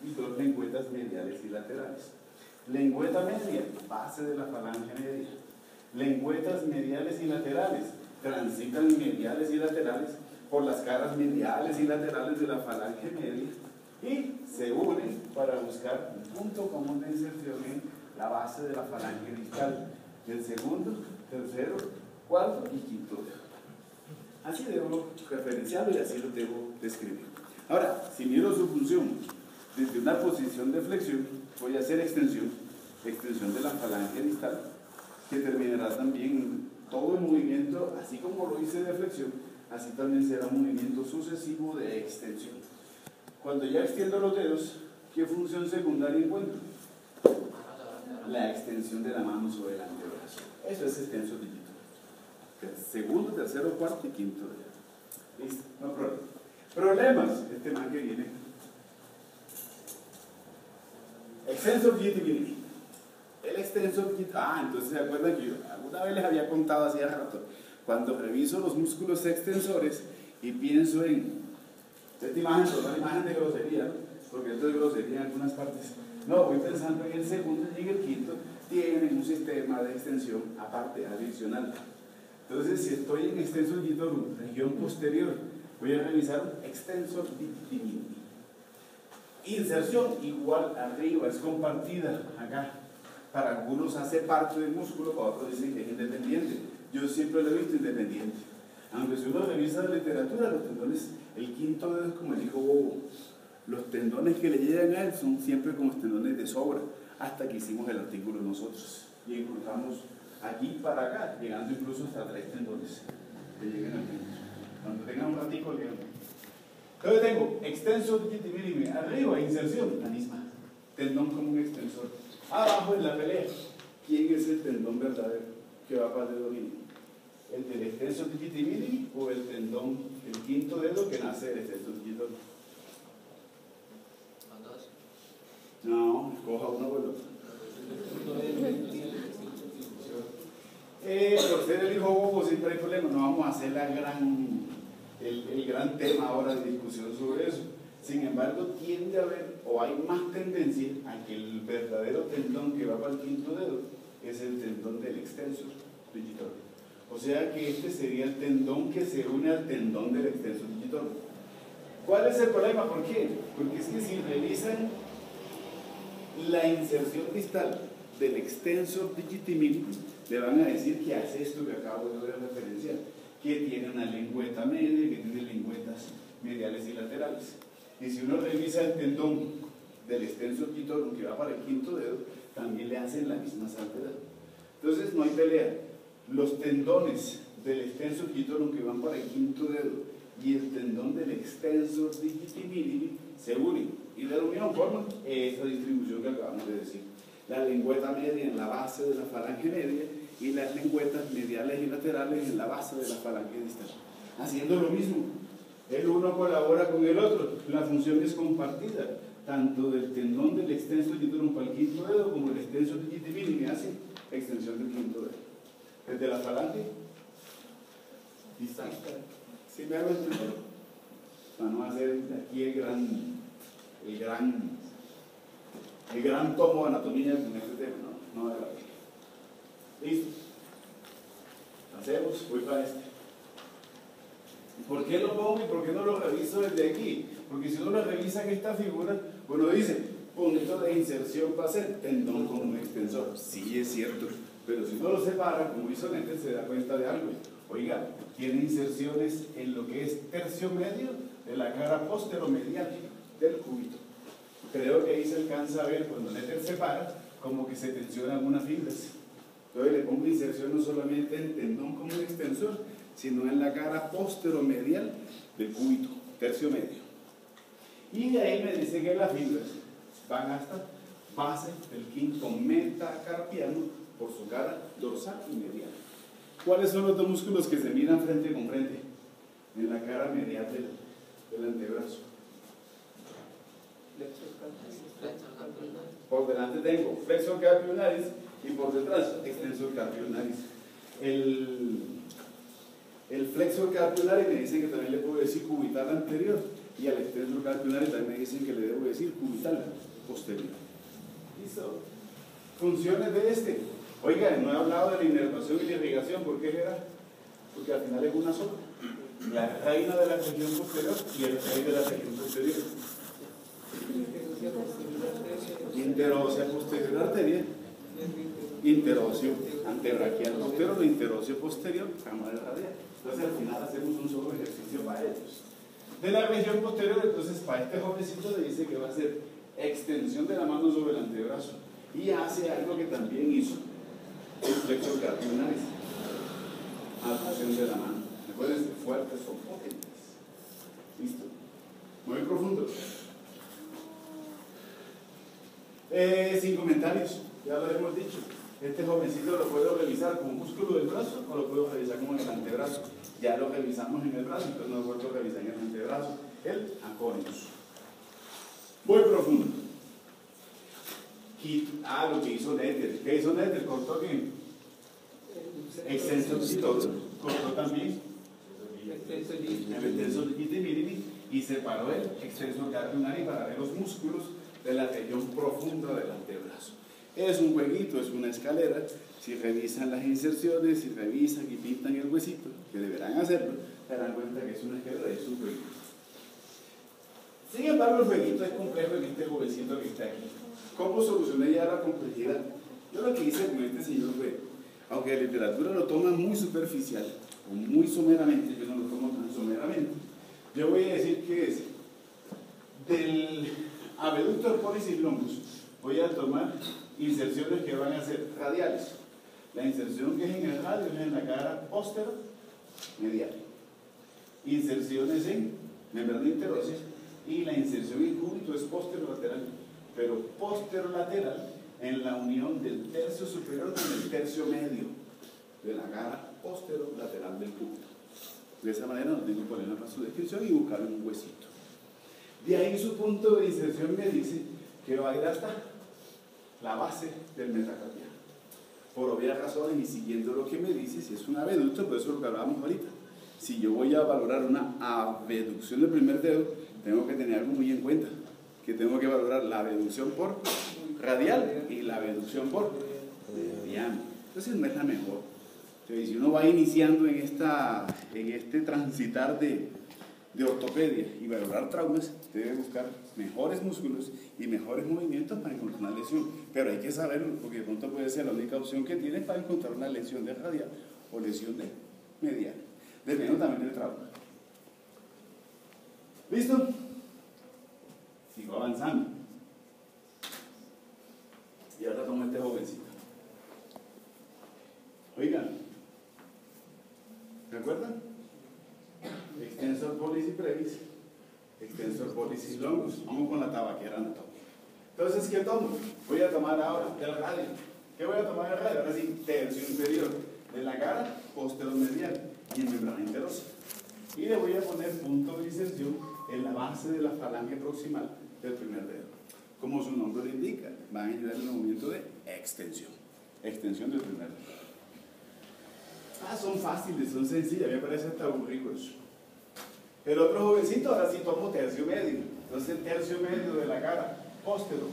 y 2 lengüetas mediales y laterales. Lengüeta media, base de la falange media. Lengüetas mediales y laterales, transitan mediales y laterales por las caras mediales y laterales de la falange media y se unen para buscar un punto común de inserción en la base de la falange distal del segundo, tercero, cuarto y quinto dedo. Así debo referenciarlo y así lo debo describir. Ahora, si miro su función desde una posición de flexión, voy a hacer extensión de la falange distal, que terminará también todo el movimiento, así como lo hice de flexión, así también será un movimiento sucesivo de extensión. Cuando ya extiendo los dedos, ¿qué función secundaria encuentro? La extensión de la mano sobre el antebrazo. Eso es extensor digitorio. Segundo, tercero, cuarto y quinto dedo. ¿Listo? No problema. Problemas. Este man que viene. Extensor digitorio. El extensor digitorio. Entonces se acuerdan que yo alguna vez les había contado hacía rato. Cuando reviso los músculos extensores y pienso en. Esta imagen es una imagen de grosería, ¿no? Porque esto es grosería en algunas partes. No, voy pensando en el segundo y en el quinto. Tienen un sistema de extensión aparte, adicional. Entonces, si estoy en extensor digitorio, región posterior, voy a revisar un extensor digitorio. Inserción igual arriba, es compartida acá. Para algunos hace parte del músculo, para otros dicen que es independiente. Yo siempre lo he visto independiente. Aunque si uno revisa la literatura, los tendones, el quinto dedo es como el hijo bobo. Los tendones que le llegan a él son siempre como tendones de sobra, hasta que hicimos el artículo nosotros. Y encontramos aquí para acá, llegando incluso hasta 3 tendones que llegan aquí. Cuando tengan un ratico, llegan. Entonces tengo extensor digitorio, arriba inserción, la misma. Tendón como un extensor. Abajo en la pelea, ¿quién es el tendón verdadero que va para el dedo mínimo? ¿El del extensor digitorio o el tendón, el quinto dedo que nace del extensor digitorio? No, coja uno por el otro. Por ser el hijo bobo siempre hay problemas, no vamos a hacer el gran tema ahora de discusión sobre eso. Sin embargo, tiende a haber, o hay más tendencia a que el verdadero tendón que va para el quinto dedo es el tendón del extensor digitorio. O sea que este sería el tendón que se une al tendón del extensor digitorio. ¿Cuál es el problema? ¿Por qué? Porque es que si revisan la inserción distal del extensor digitorio, le van a decir que hace esto que acabo de referenciar, que tiene una lengüeta media, que tiene lengüetas mediales y laterales. Y si uno revisa el tendón del extensor quitorum que va para el quinto dedo, también le hacen la misma salvedad. Entonces no hay pelea. Los tendones del extensor quitorum que van para el quinto dedo y el tendón del extensor digiti minimi se unen y la unión forman esa distribución que acabamos de decir. La lengüeta media en la base de la falange media y las lengüetas mediales y laterales en la base de la falange distal. Haciendo lo mismo, el uno colabora con el otro, la función es compartida, tanto del tendón del extensor quitorum para el quinto dedo como el extensor digiti minimi hace extensión del quinto dedo. Desde la falange distal. ¿Sí me hago entender? Para no hacer aquí el gran tomo de anatomía con este tema, no de la vida. ¿Listo? Hacemos, voy para este. ¿Por qué lo pongo y por qué no lo reviso desde aquí? Porque si uno lo revisa en esta figura, uno dice, punto de inserción va a ser tendón con un extensor. Sí, es cierto, pero si uno lo separa, como hizo Nettel, se da cuenta de algo. Oiga, tiene inserciones en lo que es tercio medio de la cara posteromedial del cúbito. Creo que ahí se alcanza a ver cuando Nettel separa, como que se tensionan algunas fibras. Entonces le pongo inserción no solamente en tendón como un extensor, sino en la cara posteromedial del cúbito, tercio medio. Y de ahí me dice que las fibras van hasta base del quinto metacarpiano por su cara dorsal y medial. ¿Cuáles son los dos músculos que se miran frente con frente? En la cara medial del antebrazo. Por delante tengo flexor carpio naris y por detrás extensor carpio naris. El flexor carpio naris me dicen que también le puedo decir cubital anterior y al extensor carpio naris también me dicen que le debo decir cubital posterior. ¿Listo? Funciones de este. Oiga, no he hablado de la inervación y la irrigación. ¿Por qué será? Porque al final es una sola. La reina de la región posterior y el rey de la región posterior. Interósea posterior arteria, interóseo antebraquial posterior, interóseo posterior, cámara radial. Entonces al final hacemos un solo ejercicio para ellos. De la región posterior, entonces para este jovencito le dice que va a hacer extensión de la mano sobre el antebrazo y hace algo que también hizo el flexor carpio naris, abducción de la mano. Recuerden ser fuertes o potentes. Listo. Muy profundo. Sin comentarios, ya lo hemos dicho. Este jovencito lo puedo revisar como músculo del brazo o lo puedo revisar como en el antebrazo. Ya lo revisamos en el brazo, entonces no lo vuelvo a revisar en el antebrazo. El aconius. Muy profundo. Lo que hizo Nettel. ¿Qué hizo Nettel? Cortó que extensor quitorum. Cortó también el extensor digiti minimi y separó el extensor carpio naris para ver los músculos de la región profunda del antebrazo. Es un jueguito, es una escalera. Si revisan las inserciones, si revisan y pintan el huesito, que deberán hacerlo, se darán cuenta que es una escalera y es un jueguito. Sin embargo, el jueguito es complejo en este jovencito que está aquí. ¿Cómo solucioné ya la complejidad? Yo lo que hice con este señor fue, aunque la literatura lo toma muy superficial o muy someramente, yo no lo tomo tan someramente, yo voy a decir que es del abductor pollicis longus. Voy a tomar inserciones que van a ser radiales. La inserción que es en el radio es en la cara posteromedial. Inserciones en membrana interósea y la inserción en cúbito es posterolateral, pero posterolateral en la unión del tercio superior con el tercio medio de la cara posterolateral del cúbito. De esa manera no tengo problema para su descripción y buscar un huesito. De ahí su punto de inserción me dice que va a ir hasta la base del metacarpiano. Por obvias razones y siguiendo lo que me dice, si es un abductor, por eso es lo que hablábamos ahorita. Si yo voy a valorar una abducción del primer dedo, tengo que tener algo muy en cuenta, que tengo que valorar la abducción por radial y la abducción por mediano. Entonces no es la mejor. Entonces, si uno va iniciando en este transitar de ortopedia y valorar traumas, debe buscar mejores músculos y mejores movimientos para encontrar una lesión. Pero hay que saberlo, porque de pronto puede ser la única opción que tiene para encontrar una lesión de radial o lesión de medial. Dependiendo también del trauma. ¿Listo? Sigo avanzando. Y ahora tomo este jovencito. Oigan, ¿se acuerdan? Extensor pollicis brevis, extensor pollicis longus. Vamos con la tabaquera anatómica. Entonces, ¿qué tomo? Voy a tomar ahora el radio. ¿Qué voy a tomar el radio? Ahora sí, tercio inferior de la cara, posteromedial y en membrana interosa. Y le voy a poner punto de inserción en la base de la falange proximal del primer dedo. Como su nombre lo indica, van a ayudar en el movimiento de extensión. Extensión del primer dedo. Son fáciles, son sencillas, me parece hasta aburrido eso. El otro jovencito, ahora sí tomo tercio medio. Entonces, el tercio medio de la cara, póstero,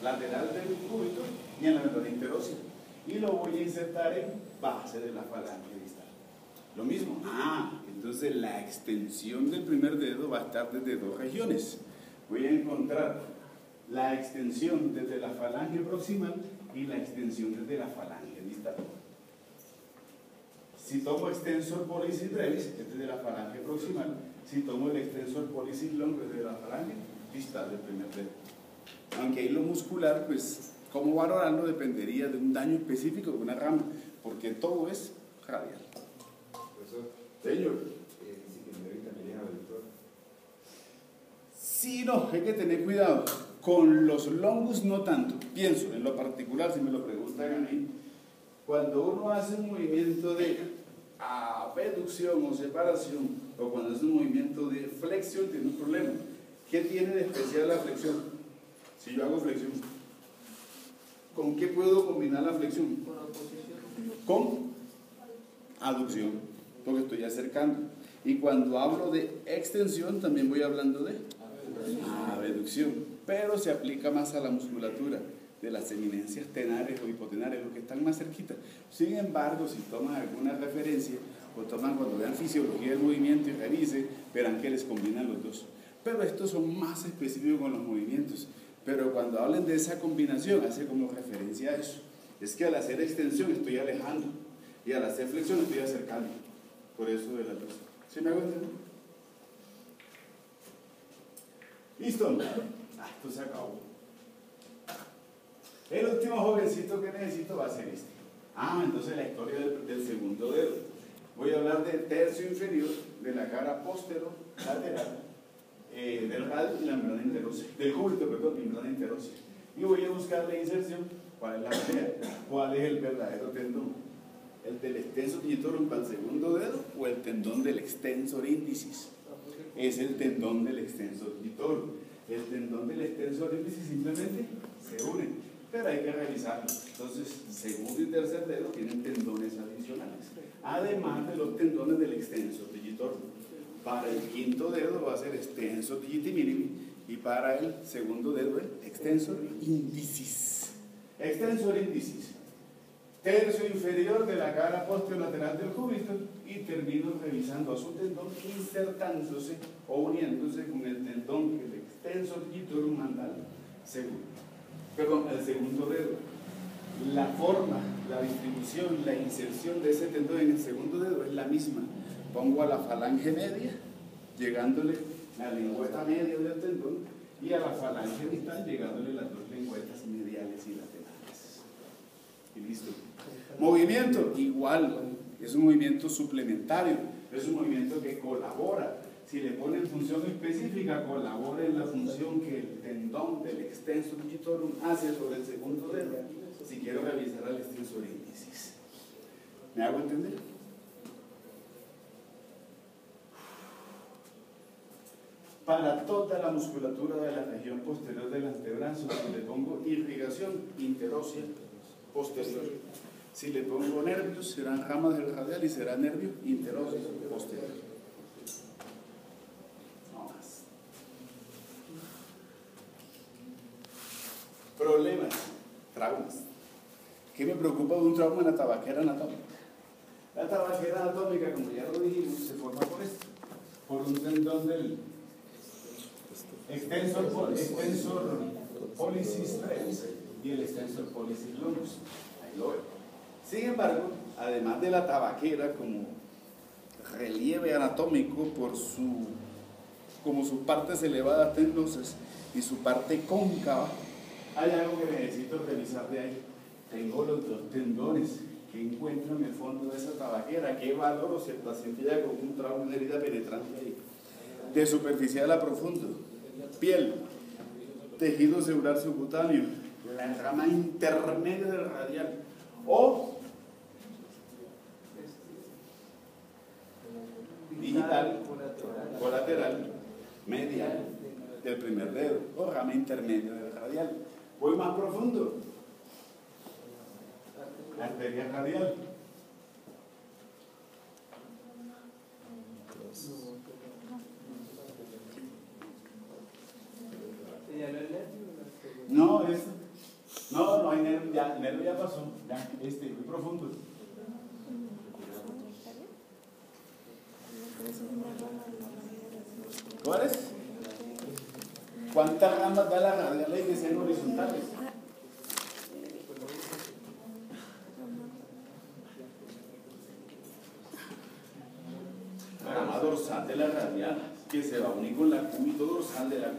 lateral del cúbito y en la membrana interósea. Y lo voy a insertar en base de la falange distal. Lo mismo. Entonces la extensión del primer dedo va a estar desde dos regiones. Voy a encontrar la extensión desde la falange proximal y la extensión desde la falange distal. Si tomo extensor pollicis brevis, este es de la falange proximal. Si tomo el extensor pollicis longus, desde la falange distal del primer dedo. Aunque ahí lo muscular, pues, cómo valorarlo dependería de un daño específico de una rama, porque todo es radial. Profesor, Señor. dice que el dedo también es abductor. Sí, no, hay que tener cuidado. Con los longus no tanto. Pienso, en lo particular, si me lo preguntan a mí, cuando uno hace un movimiento de abducción o separación, o cuando hace un movimiento de flexión, tiene un problema. ¿Qué tiene de especial la flexión? Si yo hago flexión, ¿con qué puedo combinar la flexión? Con la posición. Con aducción, porque estoy acercando. Y cuando hablo de extensión, también voy hablando de abducción, pero se aplica más a la musculatura de las eminencias tenares o hipotenares, los que están más cerquita. Sin embargo, si toman alguna referencia, o toman cuando vean fisiología del movimiento y revisen, verán que les combinan los dos. Pero estos son más específicos con los movimientos. Pero cuando hablen de esa combinación, hace como referencia a eso. Es que al hacer extensión estoy alejando, y al hacer flexión estoy acercando. Por eso de la luz. ¿Sí me hago entender? ¿Listo? Esto se acabó. El último jovencito que necesito va a ser este. Entonces la historia del segundo dedo. Voy a hablar del tercio inferior de la cara póstero lateral del radio y la membrana interósea, del cúbito, perdón, membrana interósea. Y voy a buscar la inserción. ¿Cuál es la pelea? ¿Cuál es el verdadero tendón? ¿El del extensor digitorum para el segundo dedo o el tendón del extensor índicis? Es el tendón del extensor digitorum. El tendón del extensor índicis simplemente se une, pero hay que revisarlo. Entonces, segundo y tercer dedo tienen tendones adicionales, además de los tendones del extensor digitorum. Para el quinto dedo va a ser extensor digiti minimi y para el segundo dedo el extensor índicis. Extensor índicis, tercio inferior de la cara posterolateral del cúbito, y termino revisando a su tendón insertándose o uniéndose con el tendón del extensor digitorum mandal segundo. Perdón, el segundo dedo. La forma, la distribución, la inserción de ese tendón en el segundo dedo es la misma. Pongo a la falange media, llegándole la lengüeta media del tendón, y a la falange distal, llegándole las dos lengüetas mediales y laterales. Y listo. Movimiento, igual, es un movimiento suplementario, es un movimiento que colabora. Si le ponen función específica, colabora en la función que el tendón del extensor digitorum hace sobre el segundo dedo, si quiero revisar al extensor índicis. ¿Me hago entender? Para toda la musculatura de la región posterior del antebrazo, si le pongo irrigación interósea posterior. Si le pongo nervios, serán ramas del radial y será nervio interóseo posterior. No más. Problemas, traumas. ¿Qué me preocupa de un trauma en la tabaquera anatómica? La tabaquera anatómica, como ya lo dijimos, se forma por esto, por un tendón del extensor pollicis brevis y el extensor pollicis longus. Ahí lo veo. Sin embargo, además de la tabaquera como relieve anatómico por como sus partes elevadas tendosas y su parte cóncava, Hay algo que necesito revisar de ahí. Tengo los dos tendones que encuentro en el fondo de esa tabaquera. ¿Qué valoro si el paciente llega con un trauma, una herida penetrante ahí? De superficial a profundo. Piel, tejido celular subcutáneo, la rama intermedia del radial. O digital, colateral, medial del primer dedo, o rama intermedia del radial. Voy más profundo. Arteria radial. No, eso. No hay nervio, ya, el nervio ya pasó. Ya, muy profundo. ¿Cuál es? ¿Cuántas ramas da la radial ahí que sean horizontales? La rama dorsal de la radial, que se va a unir con la cúbito dorsal de la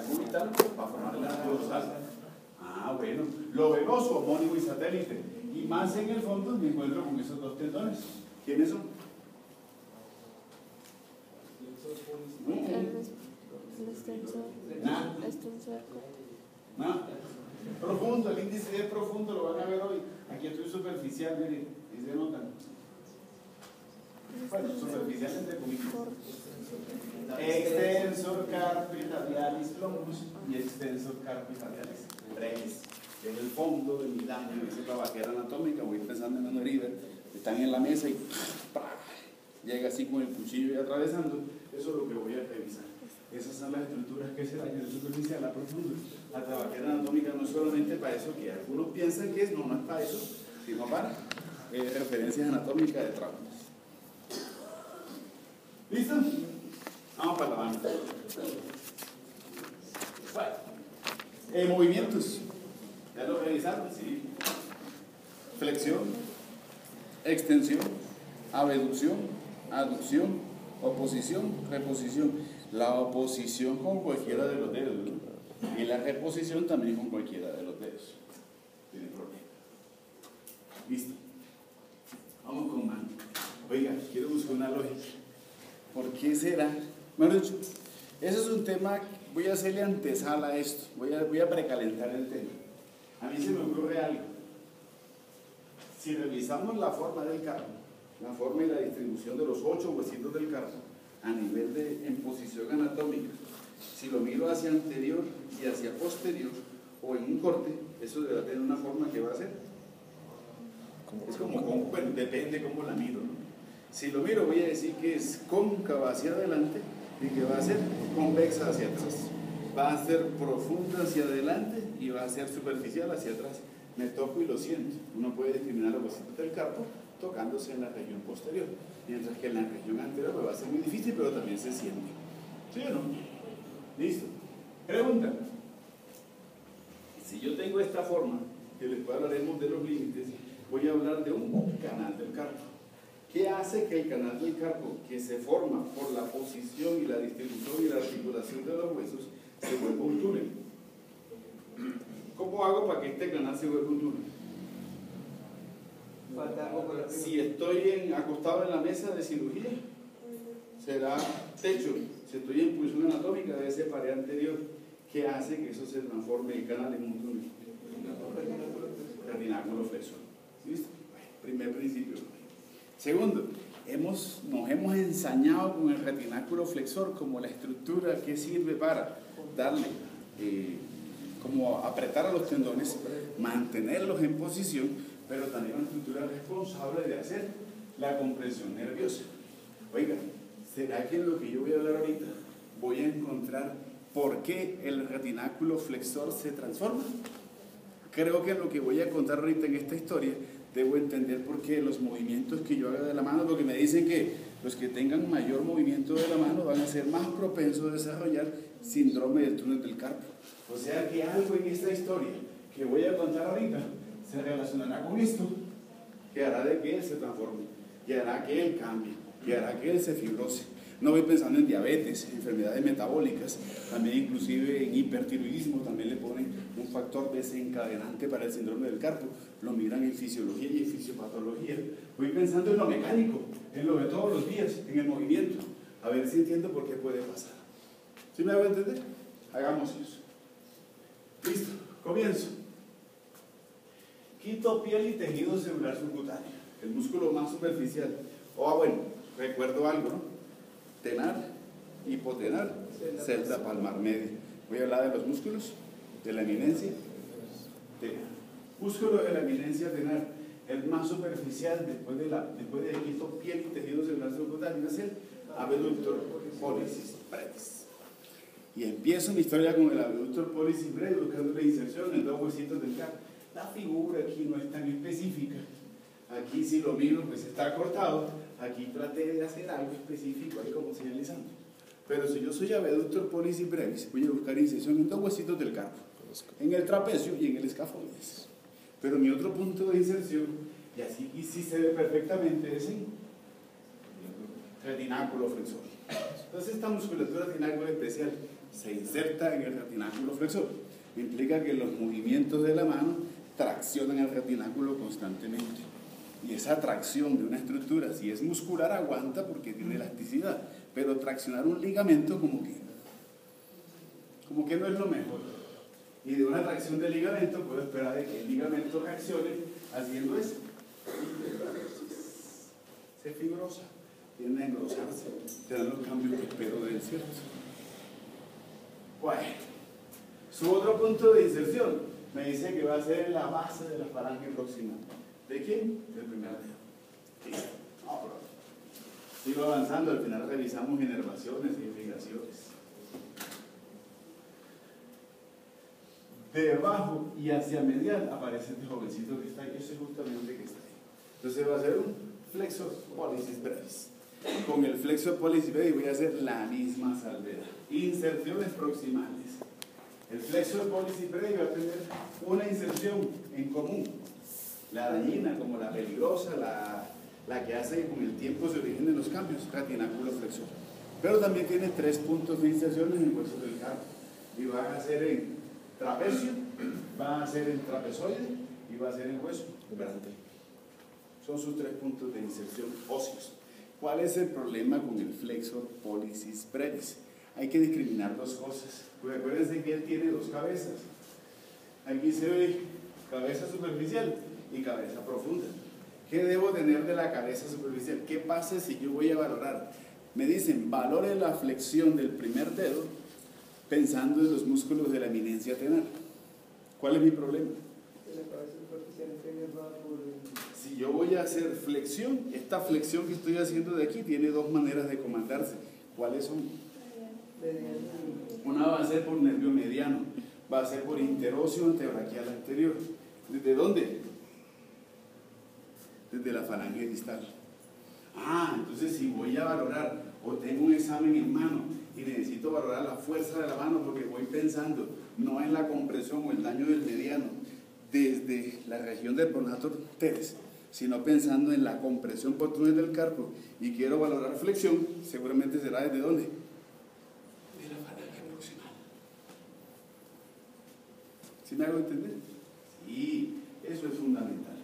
cubital para formar la dorsal. Ah, bueno. Lo venoso, homónimo y satélite. Y más en el fondo me encuentro con esos dos tendones. ¿Quiénes son? El extensor. Profundo, el índice es profundo, lo van a ver hoy. Aquí estoy superficial, miren, y se notan. Bueno, superficial entre comillas. Extensor carpi radialis longus y extensor carpi radialis brevis. En el fondo de mi daño, en esa tabaquera anatómica, voy pensando en una herida, están en la mesa y llega así con el cuchillo y atravesando. Eso es lo que voy a revisar. Esas son las estructuras que se dañan de superficial a profundo. La tabaquera anatómica no es solamente para eso que algunos piensan que es, no es para eso, sino para referencias anatómicas de traumas. ¿Listo? Vamos para la mano. Bueno. Movimientos. ¿Ya lo revisaron? Sí. Flexión, extensión, abducción, aducción, oposición, reposición. La oposición con cualquiera de los dedos, ¿no? Y la reposición también con cualquiera de los dedos. Tiene problema. Listo. Vamos con mano. Oiga, quiero buscar una lógica. ¿Por qué será? Bueno, dicho, ese es un tema, voy a hacerle antesala a esto, voy a precalentar el tema. A mí se me ocurre algo. Si revisamos la forma del carpo, la forma y la distribución de los 8 huesitos del carpo, a nivel de en posición anatómica, si lo miro hacia anterior y hacia posterior, o en un corte, eso deberá tener una forma que va a ser. Es como bueno, depende cómo la miro, ¿no? Si lo miro voy a decir que es cóncava hacia adelante y que va a ser convexa hacia atrás. Va a ser profunda hacia adelante y va a ser superficial hacia atrás. Me toco y lo siento. Uno puede discriminar los huesitos del carpo tocándose en la región posterior, mientras que en la región anterior me va a ser muy difícil, pero también se siente. ¿Sí o no? Listo. Pregunta. Si yo tengo esta forma, que después hablaremos de los límites, voy a hablar de un canal del carpo. ¿Qué hace que el canal del carpo, que se forma por la posición y la distribución y la articulación de los huesos, se vuelva un túnel? ¿Cómo hago para que este canal se vuelva un túnel? Si estoy acostado en la mesa de cirugía, será techo. Si estoy en posición anatómica, debe ser pared anterior. ¿Qué hace que eso se transforme el canal en un túnel? Retináculo flexor. ¿Listo? Primer principio. Segundo, nos hemos ensañado con el retináculo flexor como la estructura que sirve para darle, como apretar a los tendones, mantenerlos en posición, pero también una estructura responsable de hacer la comprensión nerviosa. Oiga, ¿será que en lo que yo voy a hablar ahorita voy a encontrar por qué el retináculo flexor se transforma? Creo que en lo que voy a contar ahorita en esta historia debo entender por qué los movimientos que yo haga de la mano, porque me dicen que los que tengan mayor movimiento de la mano van a ser más propensos a desarrollar síndrome del túnel del carpo. O sea que algo en esta historia que voy a contar ahorita se relacionará con esto, que hará de que él se transforme, que hará que él cambie, que hará que él se fibrose. No voy pensando en diabetes, enfermedades metabólicas, también inclusive en hipertiroidismo, también le ponen un factor desencadenante para el síndrome del carpo. Lo miran en fisiología y en fisiopatología. Voy pensando en lo mecánico, en lo de todos los días, en el movimiento. A ver si entiendo por qué puede pasar. ¿Sí me hago entender? Hagamos eso. Listo, comienzo. Quito piel y tejido celular subcutáneo, el músculo más superficial. Bueno, recuerdo algo, ¿no? Tenar, hipotenar, celda palmar media. Voy a hablar de los músculos de la eminencia tenar. Músculo de la eminencia tenar, el más superficial después de quito piel y tejido celular subcutáneo, es el abductor pollicis brevis. Y empiezo mi historia con el abductor pollicis brevis, buscando la inserción en dos huesitos del carpo. La figura aquí no es tan específica. Aquí si lo miro pues está cortado. Aquí traté de hacer algo específico ahí como señalizando. Pero si yo soy abductor pollicis brevis, voy a buscar inserción en dos huesitos del carpo, en el trapecio y en el escafoides. Pero mi otro punto de inserción, y así y sí se ve perfectamente, es en retináculo flexor. Entonces esta musculatura tiene algo especial, se inserta en el retináculo flexor. Implica que los movimientos de la mano traccionan el retináculo constantemente. Y esa tracción de una estructura, si es muscular, aguanta porque tiene elasticidad. Pero traccionar un ligamento como que no es lo mejor. Y de una tracción de ligamento puedo esperar de que el ligamento reaccione haciendo eso. Se fibrosa, tiende a engrosarse, te dan los cambios que espero de él, ¿cierto? Bueno, su otro punto de inserción me dice que va a ser en la base de la falange proximal. ¿De quién? Del primer dedo. Listo. No, pero sigo avanzando, al final revisamos inervaciones e irrigaciones. De abajo y hacia medial aparece este jovencito que está ahí, ese justamente que está ahí. Entonces va a ser un flexor pollicis brevis. Con el flexor pollicis brevis voy a hacer la misma salvedad. Inserciones proximales. El flexor pollicis brevis va a tener una inserción en común. La dañina, como la peligrosa, la que hace que con el tiempo se originen los cambios, retináculo flexor. Pero también tiene 3 puntos de inserción en el hueso del carpo. Y van a ser en trapecio, va a ser en trapezoide y va a ser en hueso grande. Son sus 3 puntos de inserción óseos. ¿Cuál es el problema con el flexor pollicis brevis? Hay que discriminar 2 cosas. Pues acuérdense que él tiene 2 cabezas. Aquí se ve cabeza superficial y cabeza profunda. ¿Qué debo tener de la cabeza superficial? ¿Qué pasa si yo voy a valorar? Me dicen, valore la flexión del primer dedo pensando en los músculos de la eminencia tenar. ¿Cuál es mi problema? Si yo voy a hacer flexión, esta flexión que estoy haciendo de aquí tiene 2 maneras de comandarse. ¿Cuáles son? Una va a ser por nervio mediano, va a ser por interóseo antebraquial anterior. ¿Desde dónde? Desde la falange distal. Entonces si voy a valorar o tengo un examen en mano y necesito valorar la fuerza de la mano porque voy pensando no en la compresión o el daño del mediano desde la región del pronator teres, sino pensando en la compresión por túnel del carpo y quiero valorar flexión, seguramente será desde dónde? De la falange proximal. ¿Sí me hago entender? Sí, eso es fundamental.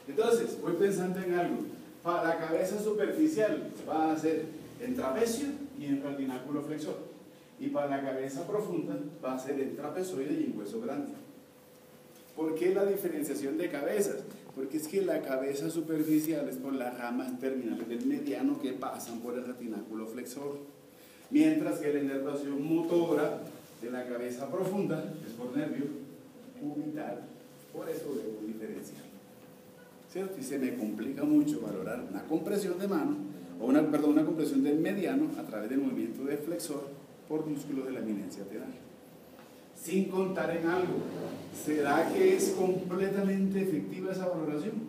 Entonces, voy pensando en algo. Para la cabeza superficial va a ser en trapecio y en retináculo flexor. Y para la cabeza profunda va a ser en trapezoide y en hueso grande. ¿Por qué la diferenciación de cabezas? Porque es que la cabeza superficial es por las ramas terminales del mediano que pasan por el retináculo flexor. Mientras que la inervación motora de la cabeza profunda es por nervio cubital. Por eso debo diferenciar. ¿Cierto? Y se me complica mucho valorar una compresión de mano, o una compresión del mediano a través del movimiento de flexor por músculos de la eminencia tenar. Sin contar en algo, ¿será que es completamente efectiva esa valoración?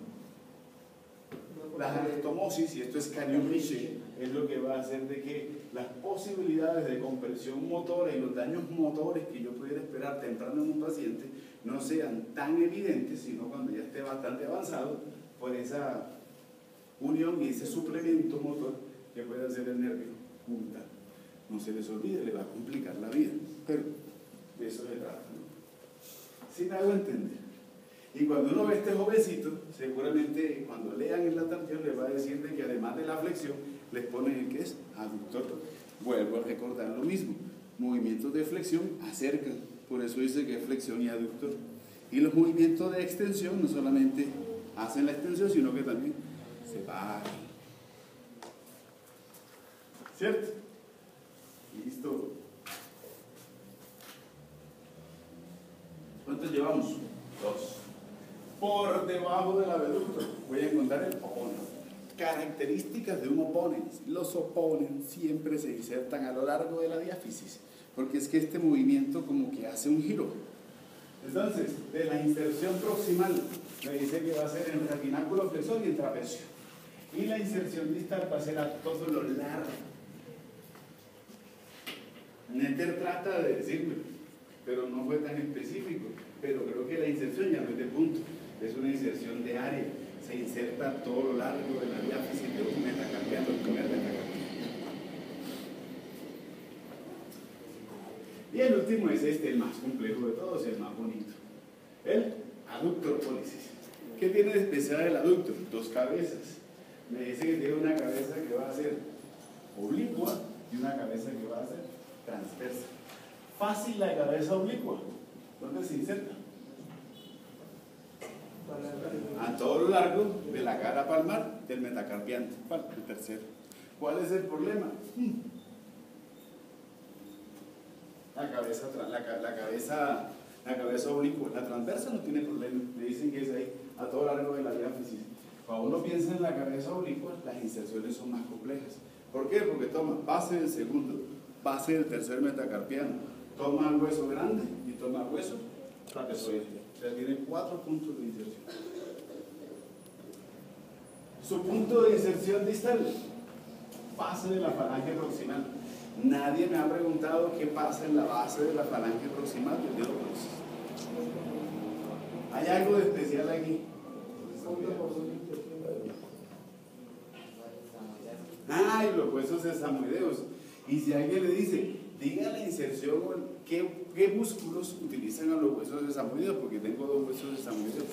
La anastomosis, y esto es Canyon-Riche, es lo que va a hacer de que las posibilidades de compresión motora y los daños motores que yo pudiera esperar temprano en un paciente no sean tan evidentes, sino cuando ya esté bastante avanzado, por esa unión y ese suplemento motor que puede hacer el nervio junta. No se les olvide, le va a complicar la vida, pero de eso se trata, ¿no? Si me hago entender. Y cuando uno ve a este jovencito, seguramente cuando lean en la tarjeta les va a decir de que además de la flexión, les ponen el que es aductor. Vuelvo a recordar lo mismo. Movimientos de flexión acercan, por eso dice que es flexión y aductor. Y los movimientos de extensión no solamente hacen la extensión, sino que también se bajan. ¿Cierto? Listo. ¿Cuántos llevamos? 2. Por debajo del abeducto voy a encontrar el oponens. Características de un oponens. Los oponens siempre se insertan a lo largo de la diáfisis, porque es que este movimiento como que hace un giro. Entonces, de la inserción proximal, me dice que va a ser en el raquináculo flexor y en trapecio. Y la inserción distal va a ser a todo lo largo. Netter trata de decirlo, pero no fue tan específico. Pero creo que la inserción ya no es de punto, es una inserción de área. Se inserta a todo lo largo de la diáfisis de un metacarpiano, el primer metacarpiano. Y el último es este, el más complejo de todos, el más bonito. El aductor pólisis. ¿Qué tiene de especial el aductor? 2 cabezas. Me dice que tiene una cabeza que va a ser oblicua y una cabeza que va a ser transversa. Fácil la cabeza oblicua. ¿Dónde se inserta? A todo lo largo de la cara palmar del metacarpiante. El tercero. ¿Cuál es el problema? La cabeza oblicua. La transversa no tiene problema. Me dicen que es ahí, a todo lo largo de la diáfisis. Cuando uno piensa en la cabeza oblicua, las inserciones son más complejas. ¿Por qué? Porque toma base del segundo, base del tercer metacarpiano, toma el hueso grande y toma el hueso trapezoide. O sea, tiene 4 puntos de inserción. Su punto de inserción distal, base de la falange proximal. Nadie me ha preguntado qué pasa en la base de la falange proximal del dedo próximo. ¿Hay algo de especial aquí? Y los huesos sesamoideos. Y si alguien le dice, diga la inserción, ¿qué músculos utilizan a los huesos sesamoideos? Porque tengo 2 huesos sesamoideos,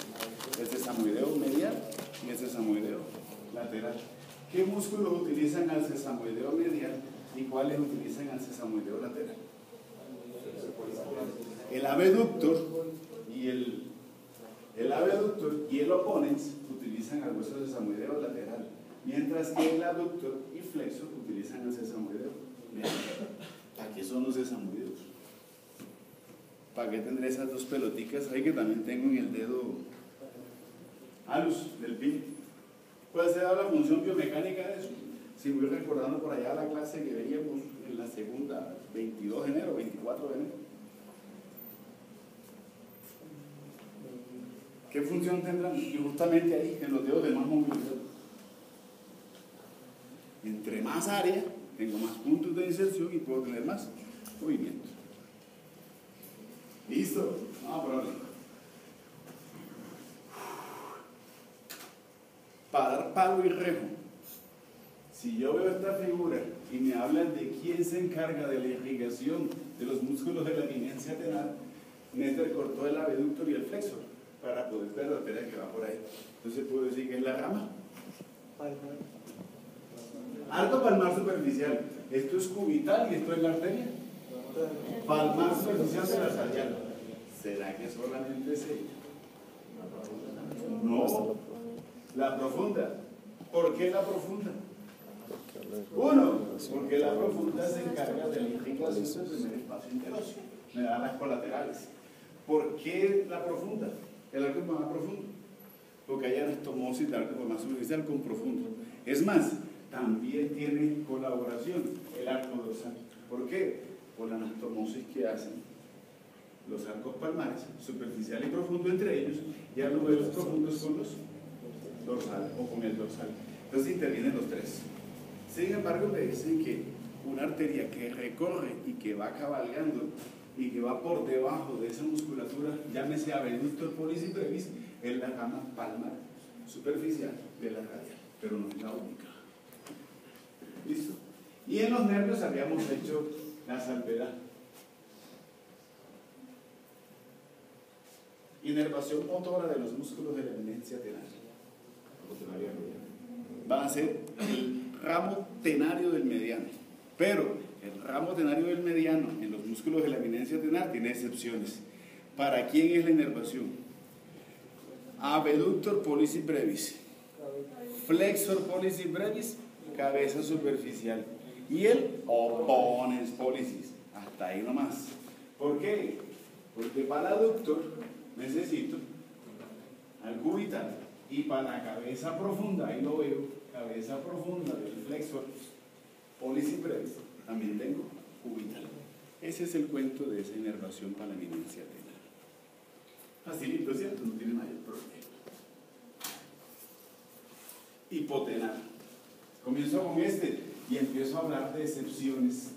el sesamoideo medial y el sesamoideo lateral. ¿Qué músculos utilizan al sesamoideo medial y cuáles utilizan al sesamoideo lateral? El abductor y el oponens utilizan al hueso sesamoideo lateral, mientras que el abductor y flexor utilizan al sesamoideo medial. ¿Para qué son los sesamoideos? ¿Para qué tendré esas 2 peloticas ahí que también tengo en el dedo alus del pie? ¿Cuál será la función biomecánica de eso? Si voy recordando por allá la clase que veíamos en la segunda, 22 de enero, 24 de enero. ¿Qué función tendrán? Y justamente ahí, en los dedos de más movilidad. Entre más área, tengo más puntos de inserción y puedo tener más movimiento. ¿Listo? No, problema. Para dar palo y rejo, si yo veo esta figura y me hablan de quién se encarga de la irrigación de los músculos de la eminencia tenal, Netter cortó el abductor y el flexor para poder ver la arteria que va por ahí. Entonces puedo decir que es la rama. Arco palmar superficial. Esto es cubital y esto es la arteria palmar superficial de la radial. ¿Será que solamente es ella? No. La profunda. ¿Por qué la profunda? 1, porque la profunda se encarga de la irrigación del primer espacio interóseo. Me da las colaterales. ¿Por qué la profunda? El arco más profundo. Porque hay anastomosis de arco más superficial con profundo. Es más, también tiene colaboración el arco dorsal. ¿Por qué? Por la anastomosis que hacen los arcos palmares, superficial y profundo entre ellos, y a los dedos profundos con los dorsal o con el dorsal. Entonces intervienen los 3. Sin embargo, me dicen que una arteria que recorre y que va cabalgando y que va por debajo de esa musculatura, llámese abductor pollicis brevis, es la rama palmar superficial de la radial, pero no es la única. ¿Listo? Y en los nervios habíamos hecho la salvedad. Inervación motora de los músculos de la eminencia tenaria. Van a ser el ramo tenario del mediano. Pero el ramo tenario del mediano en los músculos de la eminencia tenar tiene excepciones. ¿Para quién es la inervación? Abductor pollicis brevis, flexor pollicis brevis, cabeza superficial, y el opponens pollicis. Hasta ahí nomás. ¿Por qué? Porque para el adductor necesito al cubital, y para la cabeza profunda, ahí lo veo, cabeza profunda del flexor pollicis brevis, también tengo cubital. Ese es el cuento de esa inervación para la eminencia tenar. Facilito, ¿cierto? No tiene mayor problema. Hipotenar. Comienzo con este y empiezo a hablar de excepciones.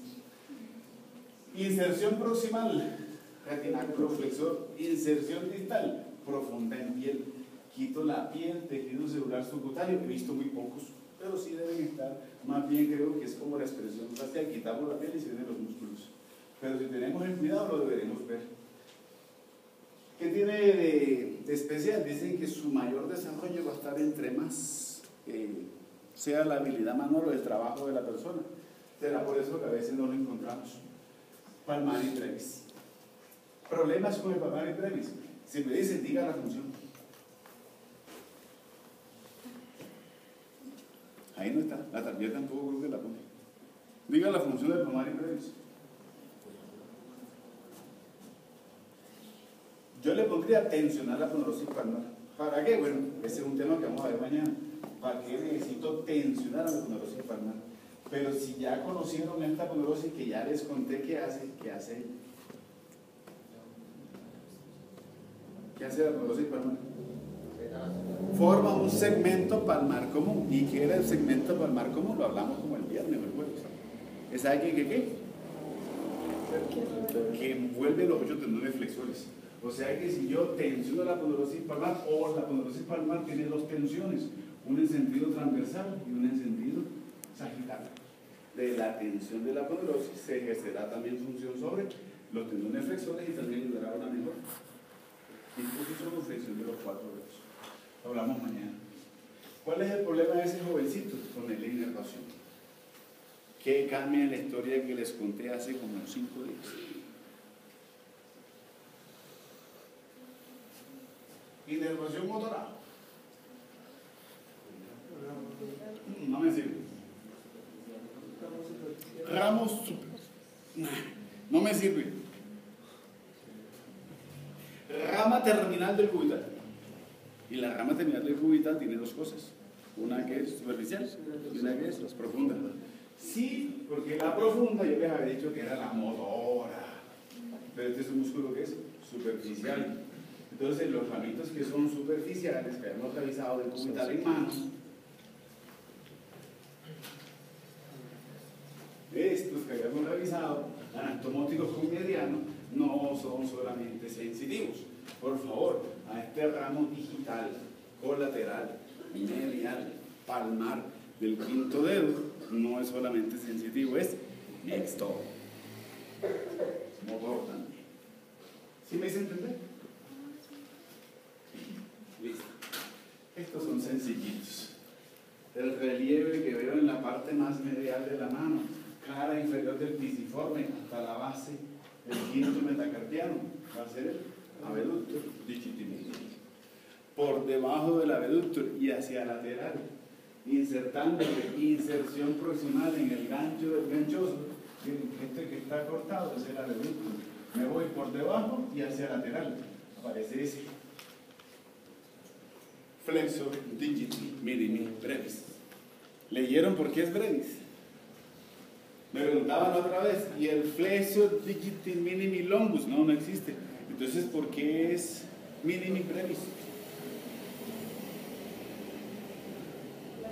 Inserción proximal, retinaculo flexor. Inserción distal, profunda en piel. Quito la piel, tejido celular subcutáneo. He visto muy pocos, pero sí deben estar. Más bien creo que es como la expresión facial. Quitamos la piel y se ven los músculos. Pero si tenemos el cuidado, lo deberemos ver. ¿Qué tiene de especial? Dicen que su mayor desarrollo va a estar entre más sea la habilidad manual o el trabajo de la persona. Será por eso que a veces no lo encontramos. Palmaris brevis. ¿Problemas con el palmaris brevis? Si me dicen, diga la función. Ahí no está. La tarjeta tampoco creo que la pone. Diga la función del palmaris brevis. Yo le pondría tensionar la aponeurosis palmar. ¿Para qué? Bueno, ese es un tema que vamos a ver mañana. ¿Para qué necesito tensionar a la aponeurosis palmar? Pero si ya conocieron esta aponeurosis que ya les conté qué hace la aponeurosis palmar? Forma un segmento palmar común. ¿Y qué era el segmento palmar común? Lo hablamos como el viernes o el jueves. ¿Sabe qué? Que envuelve los 8 tendones flexores. O sea que si yo tensiono la aponeurosis palmar, o la aponeurosis palmar tiene dos tensiones, una en sentido transversal y una en sentido sagital. De la tensión de la aponeurosis se ejercerá también función sobre los tendones flexores y también ayudará a una mejor disposición o flexión de los 4 dedos. Lo hablamos mañana. ¿Cuál es el problema de ese jovencito? Con la inervación. ¿Qué cambia en la historia que les conté hace como 5 días? Inervación motora. No me sirve. Ramos. No me sirve. Rama terminal del cubital. Y la rama terminal del cubital tiene dos cosas. Una que es superficial y una que es profunda. Sí, porque la profunda yo les había dicho que era la motora. Pero este es un músculo que es superficial. Entonces, los ramitos que son superficiales, que hemos revisado del cubital en mano, estos que habíamos revisado, anatomóticos con mediano, no son solamente sensitivos. Por favor, a este ramo digital, colateral, medial, palmar del quinto dedo, no es solamente sensitivo, es mixto. Motor también. ¿Sí me hice entender? Listo. Estos son sencillitos. El relieve que veo en la parte más medial de la mano, cara inferior del pisiforme hasta la base del quinto metacarpiano, va a ser el abductor digitimus. Por debajo del abductor y hacia lateral, insertándole inserción proximal en el gancho del ganchoso, este que está cortado es el abductor. Me voy por debajo y hacia lateral, aparece ese. Flexor digiti minimi brevis. ¿Leyeron por qué es brevis? Me preguntaban otra vez, ¿y el flexor digiti minimi longus? No existe. Entonces, ¿por qué es minimi brevis?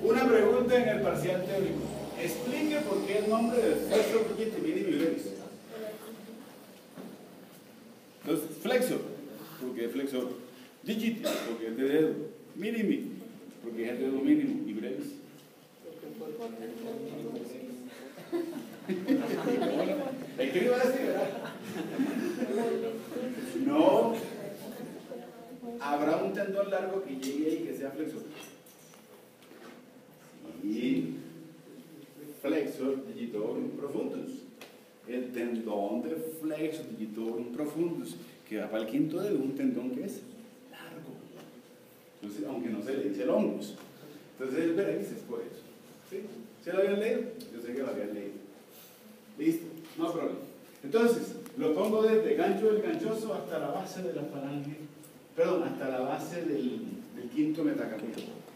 Una pregunta en el parcial teórico. Explique por qué el nombre del flexor digiti minimi brevis. Entonces, flexor, porque es flexor. Digiti, porque es de dedo. Minimi, porque es el dedo mínimo. Y brevis. tendón largo que llegue ahí que sea flexor? Sí. Flexor digitorum profundus. El tendón de flexor digitorum profundus, que va para el quinto dedo, un tendón que es largo. Entonces, aunque no se le dice el longus. Entonces el brevis es por eso. ¿Sí? ¿Se lo habían leído? Yo sé que lo habían leído. Listo, no problema. Entonces, lo pongo desde gancho del ganchoso hasta la base de la falange, perdón, hasta la base del quinto metacarpio.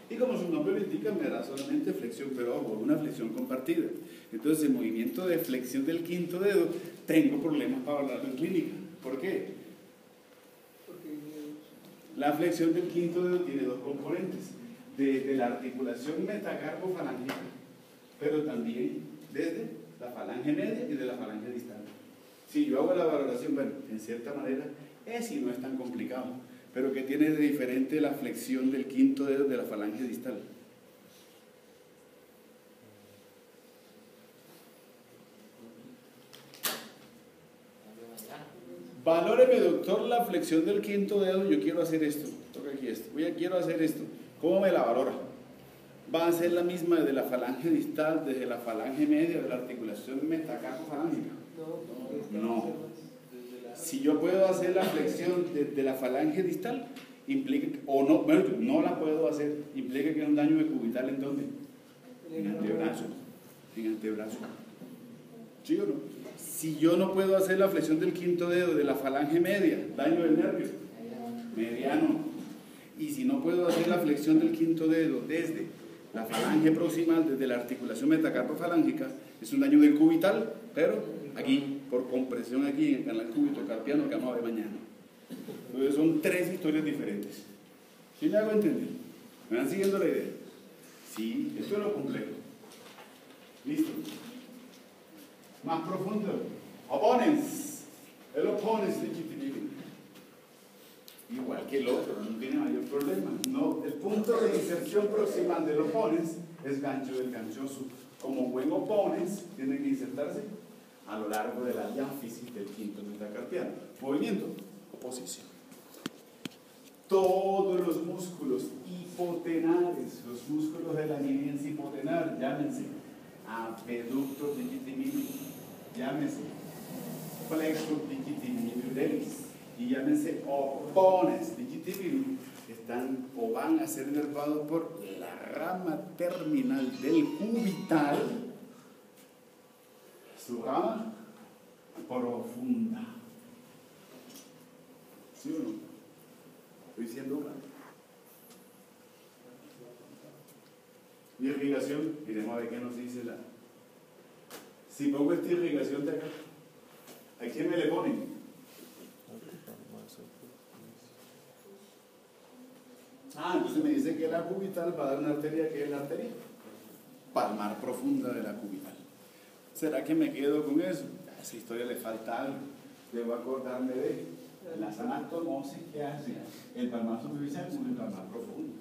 Y como su nombre lo indica, me da solamente flexión, pero ojo, una flexión compartida. Entonces, el movimiento de flexión del quinto dedo, tengo problemas para hablarlo en clínica. ¿Por qué? La flexión del quinto dedo tiene dos componentes, desde la articulación metacarpofalángica, pero también desde la falange media y de la falange distal. Si yo hago la valoración, bueno, en cierta manera es y no es tan complicado, pero ¿qué tiene de diferente la flexión del quinto dedo de la falange distal? Valóreme, doctor, la flexión del quinto dedo. Yo quiero hacer esto. Toca aquí esto. Quiero hacer esto. ¿Cómo me la valora? Va a ser la misma desde la falange distal, desde la falange media, de la articulación metacarpofalángica. No. Si yo puedo hacer la flexión desde la falange distal, implica, o no, bueno, no la puedo hacer, implica que es un daño de cubital. ¿En dónde? En antebrazo. En antebrazo. ¿Sí o no? Si yo no puedo hacer la flexión del quinto dedo de la falange media, daño del nervio mediano. Y si no puedo hacer la flexión del quinto dedo desde la falange proximal, desde la articulación metacarpofalángica, es un daño del cubital, pero aquí, por compresión aquí en el canal cúbito-carpiano que vamos a ver mañana. Entonces son tres historias diferentes. ¿Sí me hago entender? ¿Me van siguiendo la idea? Sí, esto es lo complejo. Listo. Más profundo. Opponents. El opponents legitimating. Igual que el otro, no tiene mayor problema. No, el punto de inserción proximal del opponents es gancho del ganchoso. Como buen opponents, tiene que insertarse a lo largo de la diáfisis del quinto metacarpiano. Movimiento, oposición. Todos los músculos hipotenares, los músculos de la evidencia hipotenar, llámense apeducto digitivimus, llámense flexor digitivimus y llámense opponens digitivimus, están o van a ser inervados por la rama terminal del cubital, su rama profunda. ¿Sí o no? Estoy diciendo claro. Irrigación, iremos a ver qué nos dice la. Si pongo esta irrigación de acá, ¿a quién me le ponen? Entonces me dice que la cubital va a dar una arteria que es la arteria palmar profunda de la cubital. ¿Será que me quedo con eso? A esa historia le falta algo. Debo acordarme de las anastomosis que hace el palmar superficial con el palmar profundo.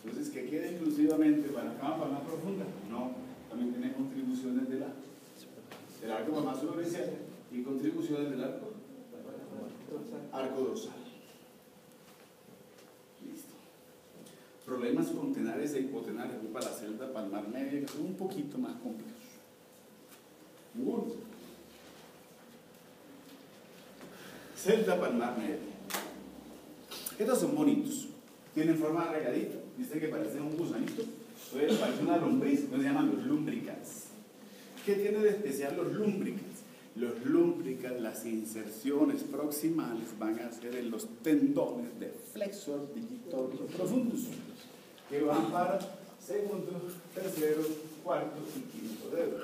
Entonces, ¿que quede exclusivamente para la cama palmar profunda? No, también tiene contribuciones del arco palmar superficial y contribuciones del arco dorsal. Listo. Problemas contenares e hipotenares para la celda palmar media, que son un poquito más complejos. Celda palmar media. Estos son bonitos. Tienen forma de regadita. Dice que parecen un gusanito. Entonces parece una lombriz. Se llaman los lumbricals. ¿Qué tiene de especial los lumbricals? Los lumbricals, las inserciones proximales van a ser en los tendones de flexor digitorio profundus, que van para segundo, tercero, cuarto y quinto dedo.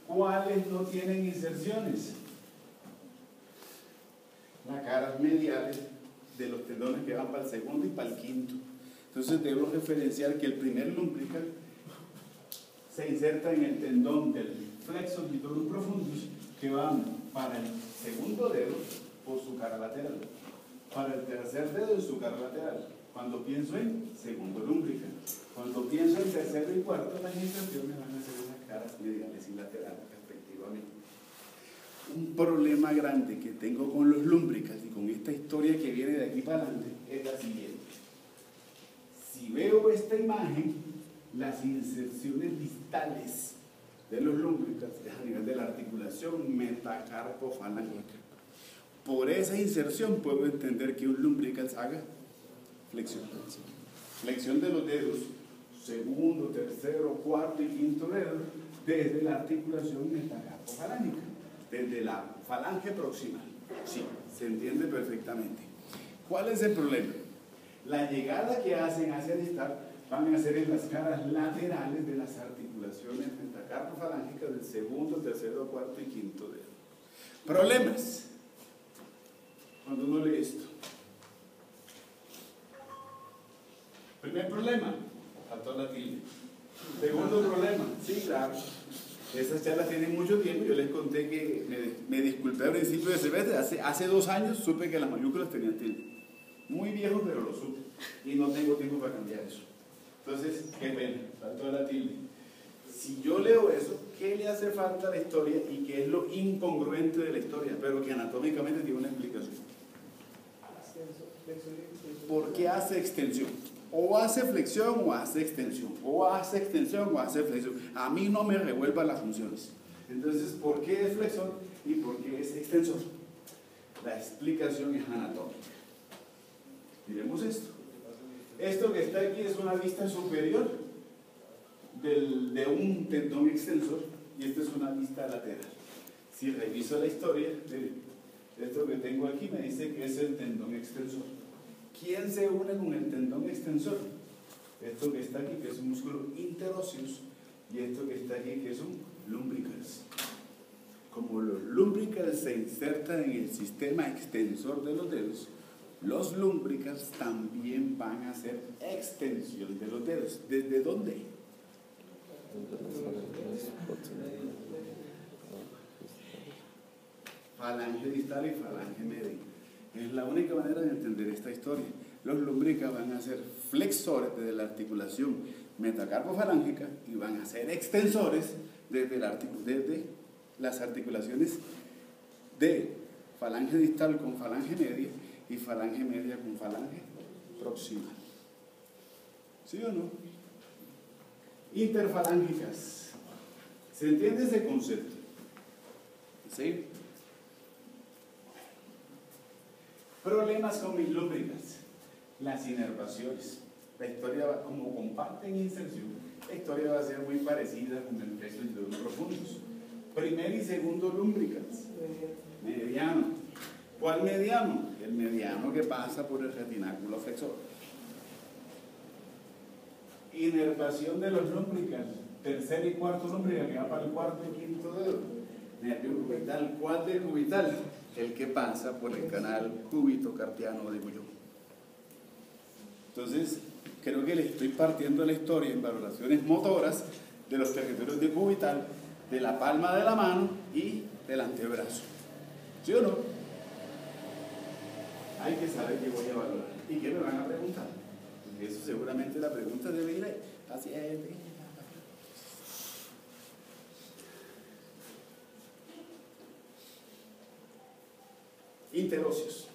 ¿Cuáles no tienen inserciones? Las caras mediales de los tendones que van para el segundo y para el quinto. Entonces debo referenciar que el primer lumbrical se inserta en el tendón del flexor digitorum profundus, que van para el segundo dedo por su cara lateral, para el tercer dedo en su cara lateral. Cuando pienso en segundo lumbrical, cuando pienso en tercero y cuarto, las inserciones van a ser en las caras mediales y laterales respectivamente. Un problema grande que tengo con los lumbricals y con esta historia que viene de aquí para adelante es la siguiente. Si veo esta imagen, las inserciones distales de los lumbricals es a nivel de la articulación metacarpofalángica. Por esa inserción puedo entender que un lumbrical haga flexión. Flexión de los dedos, segundo, tercero, cuarto y quinto dedo, desde la articulación metacarpofalángica, desde la falange proximal. Sí, se entiende perfectamente. ¿Cuál es el problema? La llegada que hacen hacia distal van a ser en las caras laterales de las articulaciones metacarpofalángicas del segundo, tercero, cuarto y quinto dedo. Problemas. Cuando uno lee esto. Primer problema, faltó la tilde. Segundo problema, sí, claro. Esas charlas tienen mucho tiempo. Yo les conté que me disculpé al principio de semestre. Hace 2 años supe que las mayúsculas tenían tilde. Muy viejo, pero lo supe. Y no tengo tiempo para cambiar eso. Entonces, qué pena, faltó la tilde. Si yo leo eso, ¿qué le hace falta a la historia y qué es lo incongruente de la historia? Pero que anatómicamente tiene una explicación. ¿Por qué hace extensión? O hace flexión o hace extensión. O hace extensión o hace flexión. A mí no me revuelvan las funciones. Entonces, ¿por qué es flexor y por qué es extensor? La explicación es anatómica. Miremos esto. Esto que está aquí es una vista superior de un tendón extensor y esta es una vista lateral. Si reviso la historia, esto que tengo aquí me dice que es el tendón extensor. ¿Quién se une con el tendón extensor? Esto que está aquí, que es un músculo interóseos, y esto que está aquí, que son lumbricals. Como los lumbricals se insertan en el sistema extensor de los dedos, los lumbricals también van a hacer extensión de los dedos. ¿Desde dónde? Falange distal y falange media. Es la única manera de entender esta historia. Los lumbricals van a ser flexores desde la articulación metacarpofalángica y van a ser extensores desde las articulaciones de falange distal con falange media y falange media con falange proximal. ¿Sí o no? Interfalángicas. ¿Se entiende ese concepto? ¿Sí? Problemas con mis lumbricals. Las inervaciones. La historia va, como comparten inserción, la historia va a ser muy parecida con el peso de los profundos. Primer y segundo lumbricals. Mediano. ¿Cuál mediano? El mediano que pasa por el retináculo flexor. Inervación de los lumbricals. Tercer y cuarto lumbrical que va para el cuarto y quinto dedo. Nervio cubital. ¿Cuál del cubital? El que pasa por el canal cúbito-carpiano de Bullón. Entonces, creo que le estoy partiendo la historia en valoraciones motoras de los territorios de cubital, de la palma de la mano y del antebrazo. ¿Sí o no? Hay que saber qué voy a valorar. ¿Y qué me van a preguntar? Porque eso seguramente la pregunta debe ir así. Interóseos.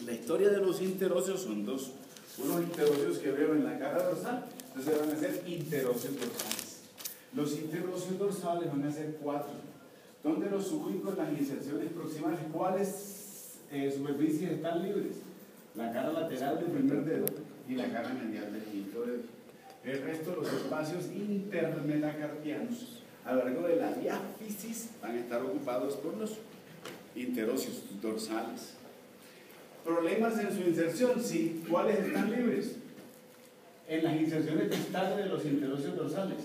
La historia de los interóseos son dos. Unos interóseos que veo en la cara dorsal, entonces van a ser interóseos dorsales. Los interóseos dorsales van a ser 4. ¿Dónde los ubico en las inserciones proximales? ¿Cuáles superficies están libres? La cara lateral del primer dedo y la cara medial del quinto dedo. El resto, los espacios intermetacarpianos a lo largo de la diáfisis van a estar ocupados por los interóseos dorsales. ¿Problemas en su inserción? Sí. ¿Cuáles están libres? En las inserciones distales de los interóseos dorsales,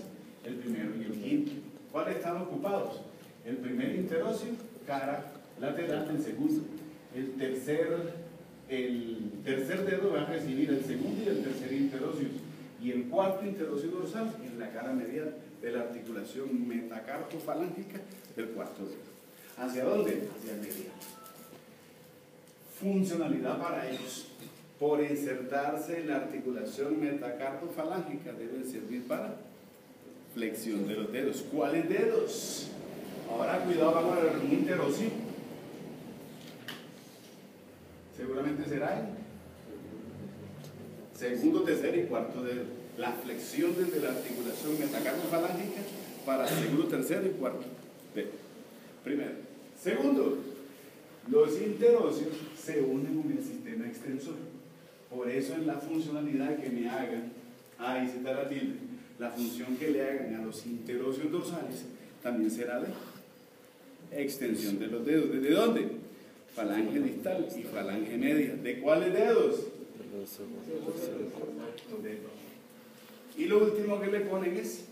el primero y el quinto. ¿Cuáles están ocupados? El primer interóseo, cara lateral del segundo. El tercer dedo va a recibir el segundo y el tercer interóseo. Y el cuarto interóseo dorsal en la cara medial de la articulación metacarpofalángica del cuarto dedo. ¿Hacia dónde? Hacia el medial. Funcionalidad para ellos. Por insertarse en la articulación metacarpofalángica deben servir para flexión de los dedos. ¿Cuáles dedos? Ahora cuidado, vamos a ver un interóseo. Seguramente será segundo, tercer y cuarto dedo. La flexión desde la articulación metacarpofalángica para segundo, tercer y cuarto dedo. Primero. Segundo, los interóseos se unen con el sistema extensor. Por eso en la funcionalidad que me hagan, ahí se está la tilde, la función que le hagan a los interóseos dorsales también será de extensión de los dedos. ¿Desde dónde? Falange distal y falange media. ¿De cuáles dedos? Y lo último que le ponen es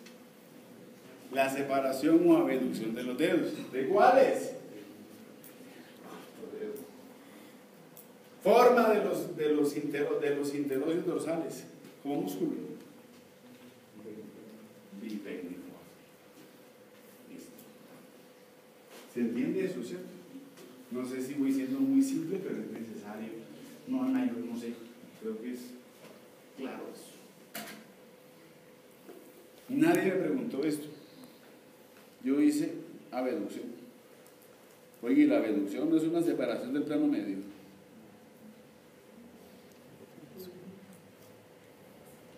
la separación o abducción de los dedos. ¿De cuáles? Forma de los interóseos dorsales. ¿Cómo músculo? Bipécnico. Listo. ¿Se entiende eso, cierto? No sé si voy siendo muy simple, pero es necesario. No, no sé. Creo que es claro eso. Nadie me preguntó esto. Yo hice abducción. Oye, la abducción no es una separación del plano medio.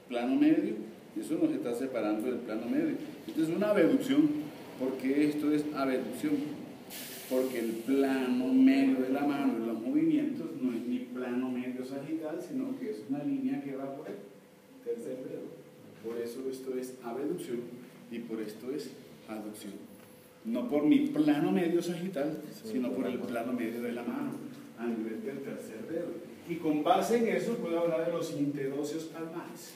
Plano medio, eso nos está separando del plano medio. Esto es una abducción. ¿Por qué esto es abducción? Porque el plano medio de la mano en los movimientos no es ni plano medio sagital, sino que es una línea que va por el tercer dedo. Por eso esto es abducción y por esto es aducción. No por mi plano medio sagital, sino por el plano medio de la mano, a nivel del tercer dedo. Y con base en eso puedo hablar de los interóseos palmares.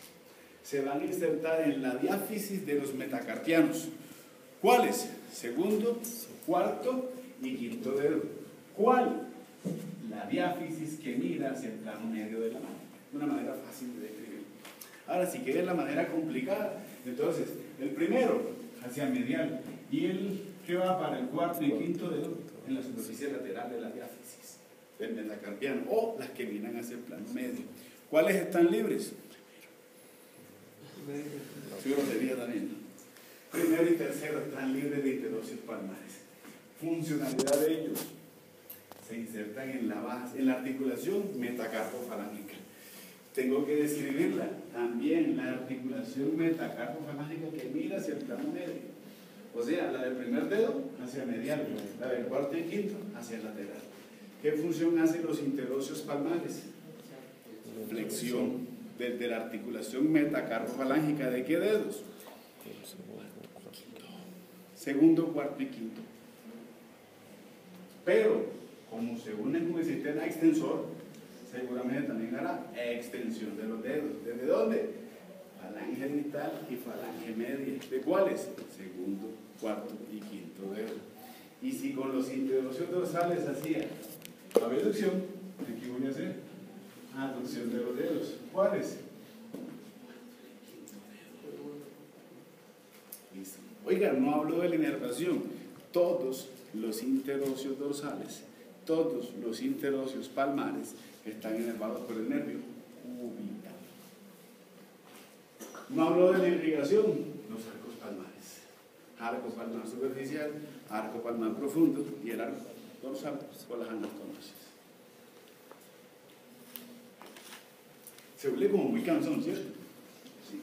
Se van a insertar en la diáfisis de los metacarpianos. ¿Cuáles? Segundo, cuarto y quinto dedo. ¿Cuál? La diáfisis que mira hacia el plano medio de la mano. De una manera fácil de describir. Ahora, si quieren la manera complicada, entonces, el primero hacia medial y el que va para el cuarto y quinto dedo en la superficie lateral de la diáfisis del metacarpiano, o las que miran hacia el plano medio. ¿Cuáles están libres? Sí, grosería también. Primero y tercero están libres de interóseos palmares. Funcionalidad de ellos: se insertan en la base, en la articulación metacarpofalángica. Tengo que describirla también, la articulación metacarpofalángica que mira hacia el plano medio. O sea, la del primer dedo hacia medial, la del cuarto y quinto hacia el lateral. ¿Qué función hacen los interóseos palmares? Flexión desde la articulación metacarpofalángica. ¿De qué dedos? Segundo, cuarto y quinto. Pero, como se unen con el sistema extensor, seguramente también hará extensión de los dedos. ¿Desde dónde? Falange distal y falange media. ¿De cuáles? Segundo, cuarto y quinto dedo. Y si con los interóseos dorsales hacía abducción, ¿qué voy a hacer? Aducción de los dedos. ¿Cuáles? Oiga, no hablo de la inervación. Todos los interóseos dorsales, todos los interóseos palmares están inervados por el nervio cubital. No hablo de la irrigación, los arcos palmares. Arco palmar superficial, arco palmar profundo y el arco dorsal por las anastomosis. Se vuelve como muy cansón, ¿cierto? Sí.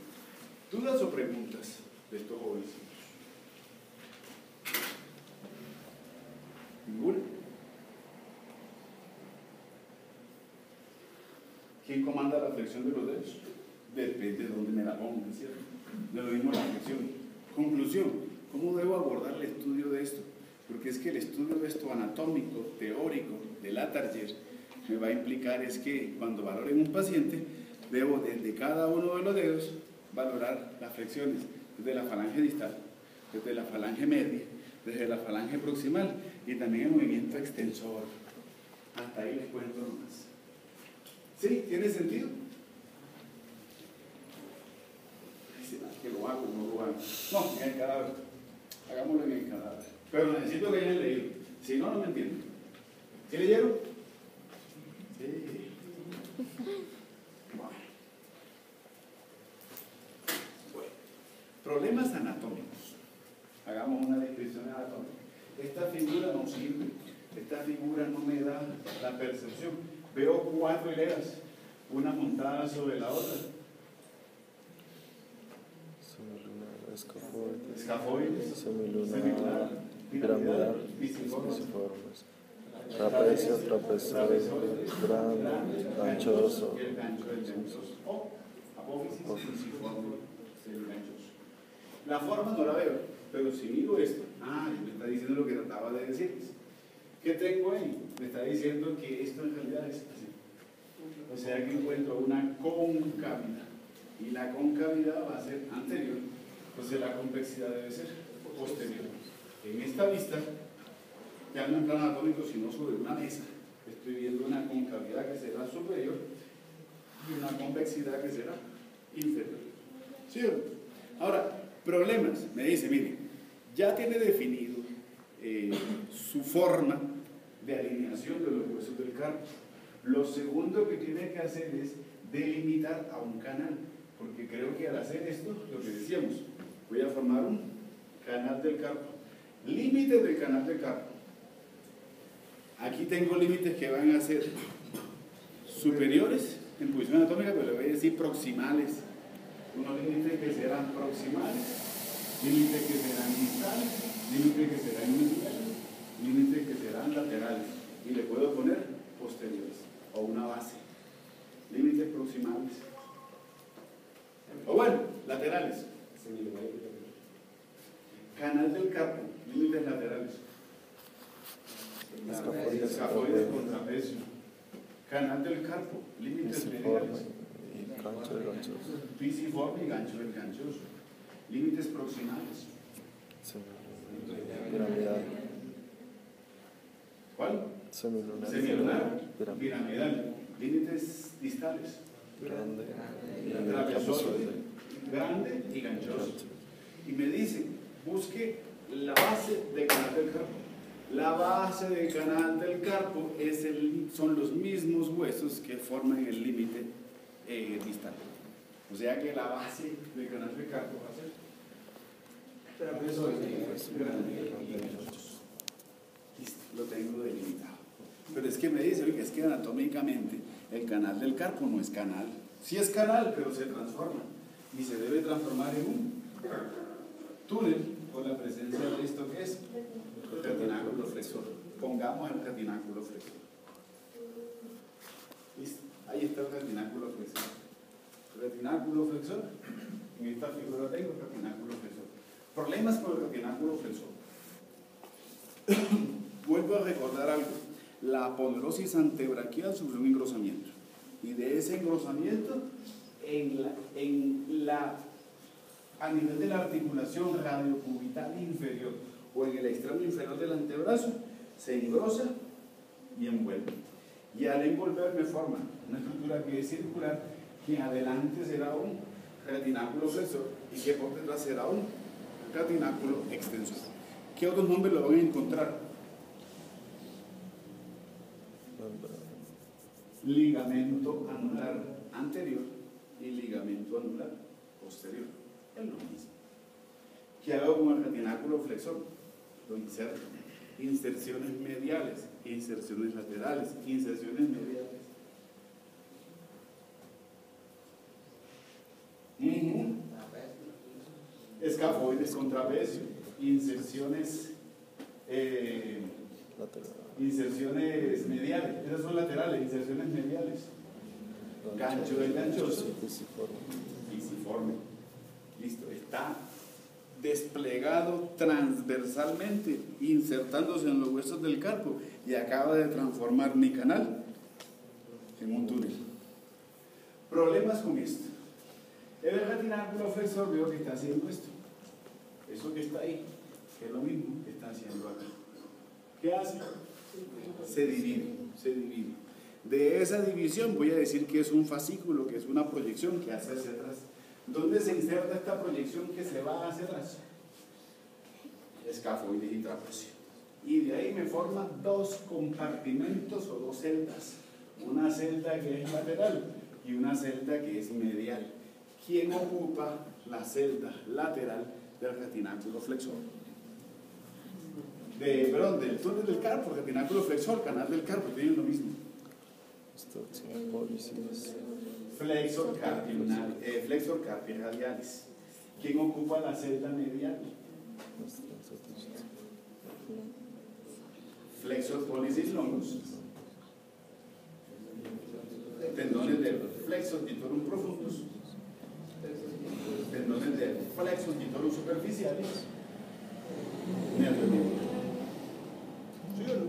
¿Dudas o preguntas de estos jóvenes? ¿Ninguna? ¿Quién comanda la flexión de los dedos? Depende de dónde me la ponga, ¿cierto? De lo mismo la flexión. Conclusión: ¿cómo debo abordar el estudio de esto? Porque es que el estudio de esto anatómico, teórico, de Latarjer, me va a implicar es que cuando valoren un paciente, debo desde cada uno de los dedos valorar las flexiones, desde la falange distal, desde la falange media, desde la falange proximal y también el movimiento extensor. Hasta ahí les cuento nomás. ¿Sí? ¿Tiene sentido? Que lo hago, no lo hago. No, en el cadáver. Hagámoslo en el cadáver. Pero necesito que hayan leído. Si no, no me entienden. ¿Sí leyeron? Sí. Bueno. Problemas anatómicos. Hagamos una descripción anatómica. Esta figura no sirve. Esta figura no me da la percepción. Veo 4 hileras. una montada sobre la otra. Semilunar, escafoides, Escafoides, semilunar, piramidal, pisiformes, pisiformes, trapecio, trapezoide, grande, ganchoso, el gancho del ganchoso, o apófisis, pisiforme, el ganchoso. La forma no la veo, pero si miro esto, me está diciendo lo que trataba de decirles. ¿Qué tengo ahí? Me está diciendo que esto en realidad es así. O sea que encuentro una concavidad. Y la concavidad va a ser anterior. Entonces la convexidad debe ser posterior. En esta vista, ya no en plano anatómico, sino sobre una mesa, estoy viendo una concavidad que será superior y una convexidad que será inferior. ¿Sí? Ahora, problemas. Me dice, mire, ya tiene definido su forma de alineación de los huesos del carpo. Lo segundo que tiene que hacer es delimitar a un canal, porque creo que al hacer esto, lo que decíamos, voy a formar un canal del carpo. Límites del canal del carpo. Aquí tengo límites que van a ser superiores en posición anatómica, pero le voy a decir proximales. Unos límites que serán proximales, límites que serán distales, límites que serán mediales, límites que serán laterales. Y le puedo poner posteriores o una base. Límites proximales. O bueno, laterales. Canal del carpo, límites laterales. Escafoides con trapecio. Canal del carpo, límites mediales. y gancho del ganchoso, Pisiforme y gancho del ganchoso. Límites proximales. piramidal, ¿Cuál? semilunar, Semilunar, piramidal, piramidal. Límites distales. grande, Trapezoide, grande y ganchoso. Y me dice, busque la base del canal del carpo. La base del canal del carpo son los mismos huesos que forman el límite distal. O sea que la base del canal del carpo va a ser trapezoide, grande y ganchoso. Listo, lo tengo delimitado. Pero es que me dice, oye, es que anatómicamente el canal del carpo no es canal. Sí es canal, pero se transforma. Y se debe transformar en un túnel por la presencia de esto que es el retináculo flexor. Pongamos el retináculo flexor. ¿Listo? Ahí está el retináculo flexor. Retináculo flexor. En esta figura tengo el retináculo flexor. Problemas con el retináculo flexor. Vuelvo a recordar algo. La aponeurositis antebraquial sufrió un engrosamiento. Y de ese engrosamiento, a nivel de la articulación radiocubital inferior o en el extremo inferior del antebrazo, se engrosa y envuelve. Y al envolver me forma una estructura que es circular, que adelante será un retináculo flexor y que por detrás será un retináculo extensor. ¿Qué otros nombres lo van a encontrar? Ligamento anular anterior y ligamento anular posterior. Es lo mismo. ¿Qué hago con el retináculo flexor? Lo inserto. Inserciones mediales, inserciones laterales, inserciones mediales. Escafoides con trapecio, inserciones inserciones mediales, esas son laterales, inserciones mediales. Gancho del ganchoso, pisiforme. Listo, está desplegado transversalmente, insertándose en los huesos del carpo y acaba de transformar mi canal en un túnel. Problemas con esto. El retináculo flexor veo que está haciendo esto. Eso que está ahí, que es lo mismo que está haciendo acá. ¿Qué hace? Se divide. De esa división voy a decir que es un fascículo, que es una proyección que hace hacia atrás. ¿Dónde se inserta esta proyección que se va hacia atrás? Escafoides y trapecio. Y de ahí me forman dos compartimentos o dos celdas. Una celda que es lateral y una celda que es medial. ¿Quién ocupa la celda lateral del retináculo flexor? Del túnel del carpo, retináculo flexor, canal del carpo, tienen lo mismo. Pollicis. Flexor carpi radialis. ¿Quién ocupa la celda medial? Flexor pollicis longus. Tendones del flexor titorum profundus. Tendones del flexor titorum superficialis. Nervio medial. ¿Sí o no?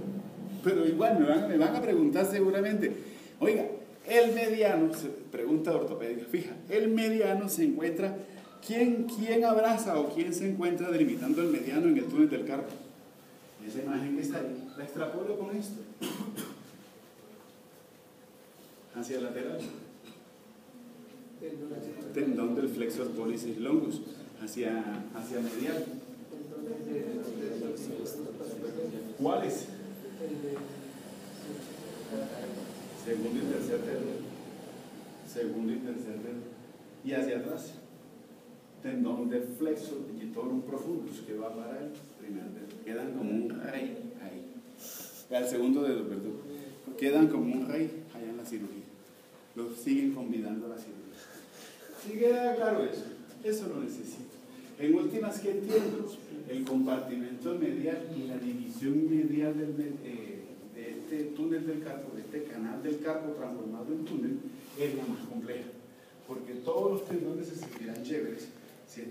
Pero igual me van a preguntar seguramente, oiga, el mediano, se pregunta ortopédica, fija, el mediano se encuentra, ¿quién abraza o quién se encuentra delimitando el mediano en el túnel del carpo? Esa imagen que está ahí, la extrapolo con esto. Hacia el lateral. Tendón del flexor pollicis longus, hacia medial. ¿Cuál es? Segundo y tercer dedo. Segundo y tercer dedo. Y hacia atrás, tendón del flexor digitorum profundus, que va para el primer dedo. Quedan como un rey ahí. Al segundo dedo, perdón. Quedan como un rey allá en la cirugía. Los siguen convidando a la cirugía. ¿Sí queda claro eso? Eso lo necesito. En últimas, ¿qué entiendo? El compartimento medial y la división medial de este túnel del carpo, de este canal del carpo transformado en túnel, es la más compleja. Porque todos los tendones se sentirán chéveres si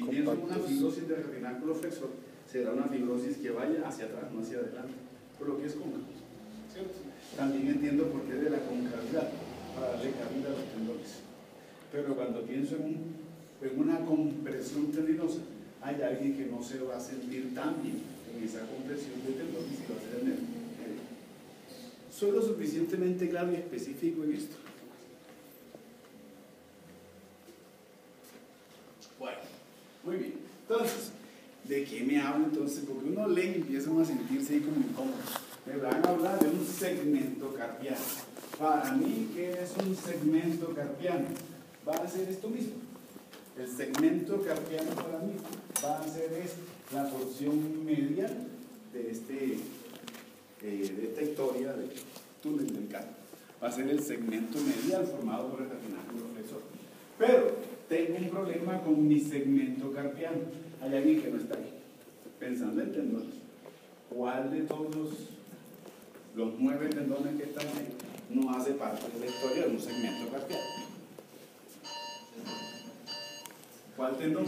tienes una fibrosis del retináculo flexor, será una fibrosis que vaya hacia atrás, no hacia adelante, por lo que es cóncavo, ¿cierto? También entiendo por qué de la concavidad, para darle cabida a los tendones. Pero cuando pienso en una compresión tendinosa, hay alguien que no se va a sentir tan bien en esa compresión de tendones y va a ser el nervio. Soy lo suficientemente claro y específico en esto. Bueno, muy bien. Entonces, ¿de qué me hablo entonces? Porque uno lee y empieza a sentirse ahí como incómodo. Me van a hablar de un segmento carpiano. Para mí, ¿qué es un segmento carpiano? Va a ser esto mismo. El segmento carpiano para mí va a ser la porción medial de esta historia del túnel del carpo. Va a ser el segmento medial formado por el retináculo flexor. Pero tengo un problema con mi segmento carpiano. Hay alguien que no está ahí, pensando en tendones. ¿Cuál de todos los 9 tendones que están ahí no hace parte de la historia de un segmento carpiano? ¿Cuál tendón?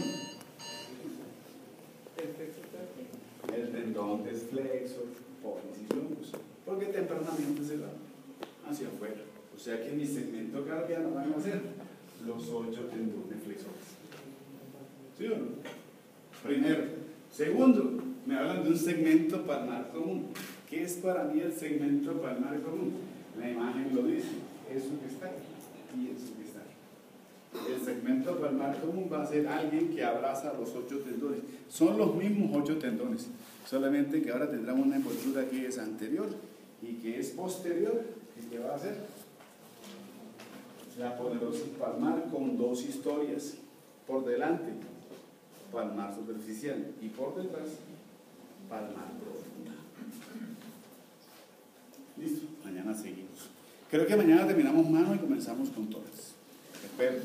El tendón del flexor pollicis longus, porque tempranamente se va hacia afuera. O sea que en mi segmento carpiano van a ser los 8 tendones flexores. ¿Sí o no? Primero. Segundo, me hablan de un segmento palmar común. ¿Qué es para mí el segmento palmar común? La imagen lo dice, eso que está aquí y eso que está aquí. El segmento palmar común va a ser alguien que abraza los 8 tendones. Son los mismos 8 tendones, solamente que ahora tendrán una envoltura que es anterior y que es posterior. ¿Y qué va a hacer? La ponerosis palmar con 2 historias. Por delante, palmar superficial, y por detrás, palmar profunda. Listo, mañana seguimos. Creo que mañana terminamos mano y comenzamos con todas. Espero.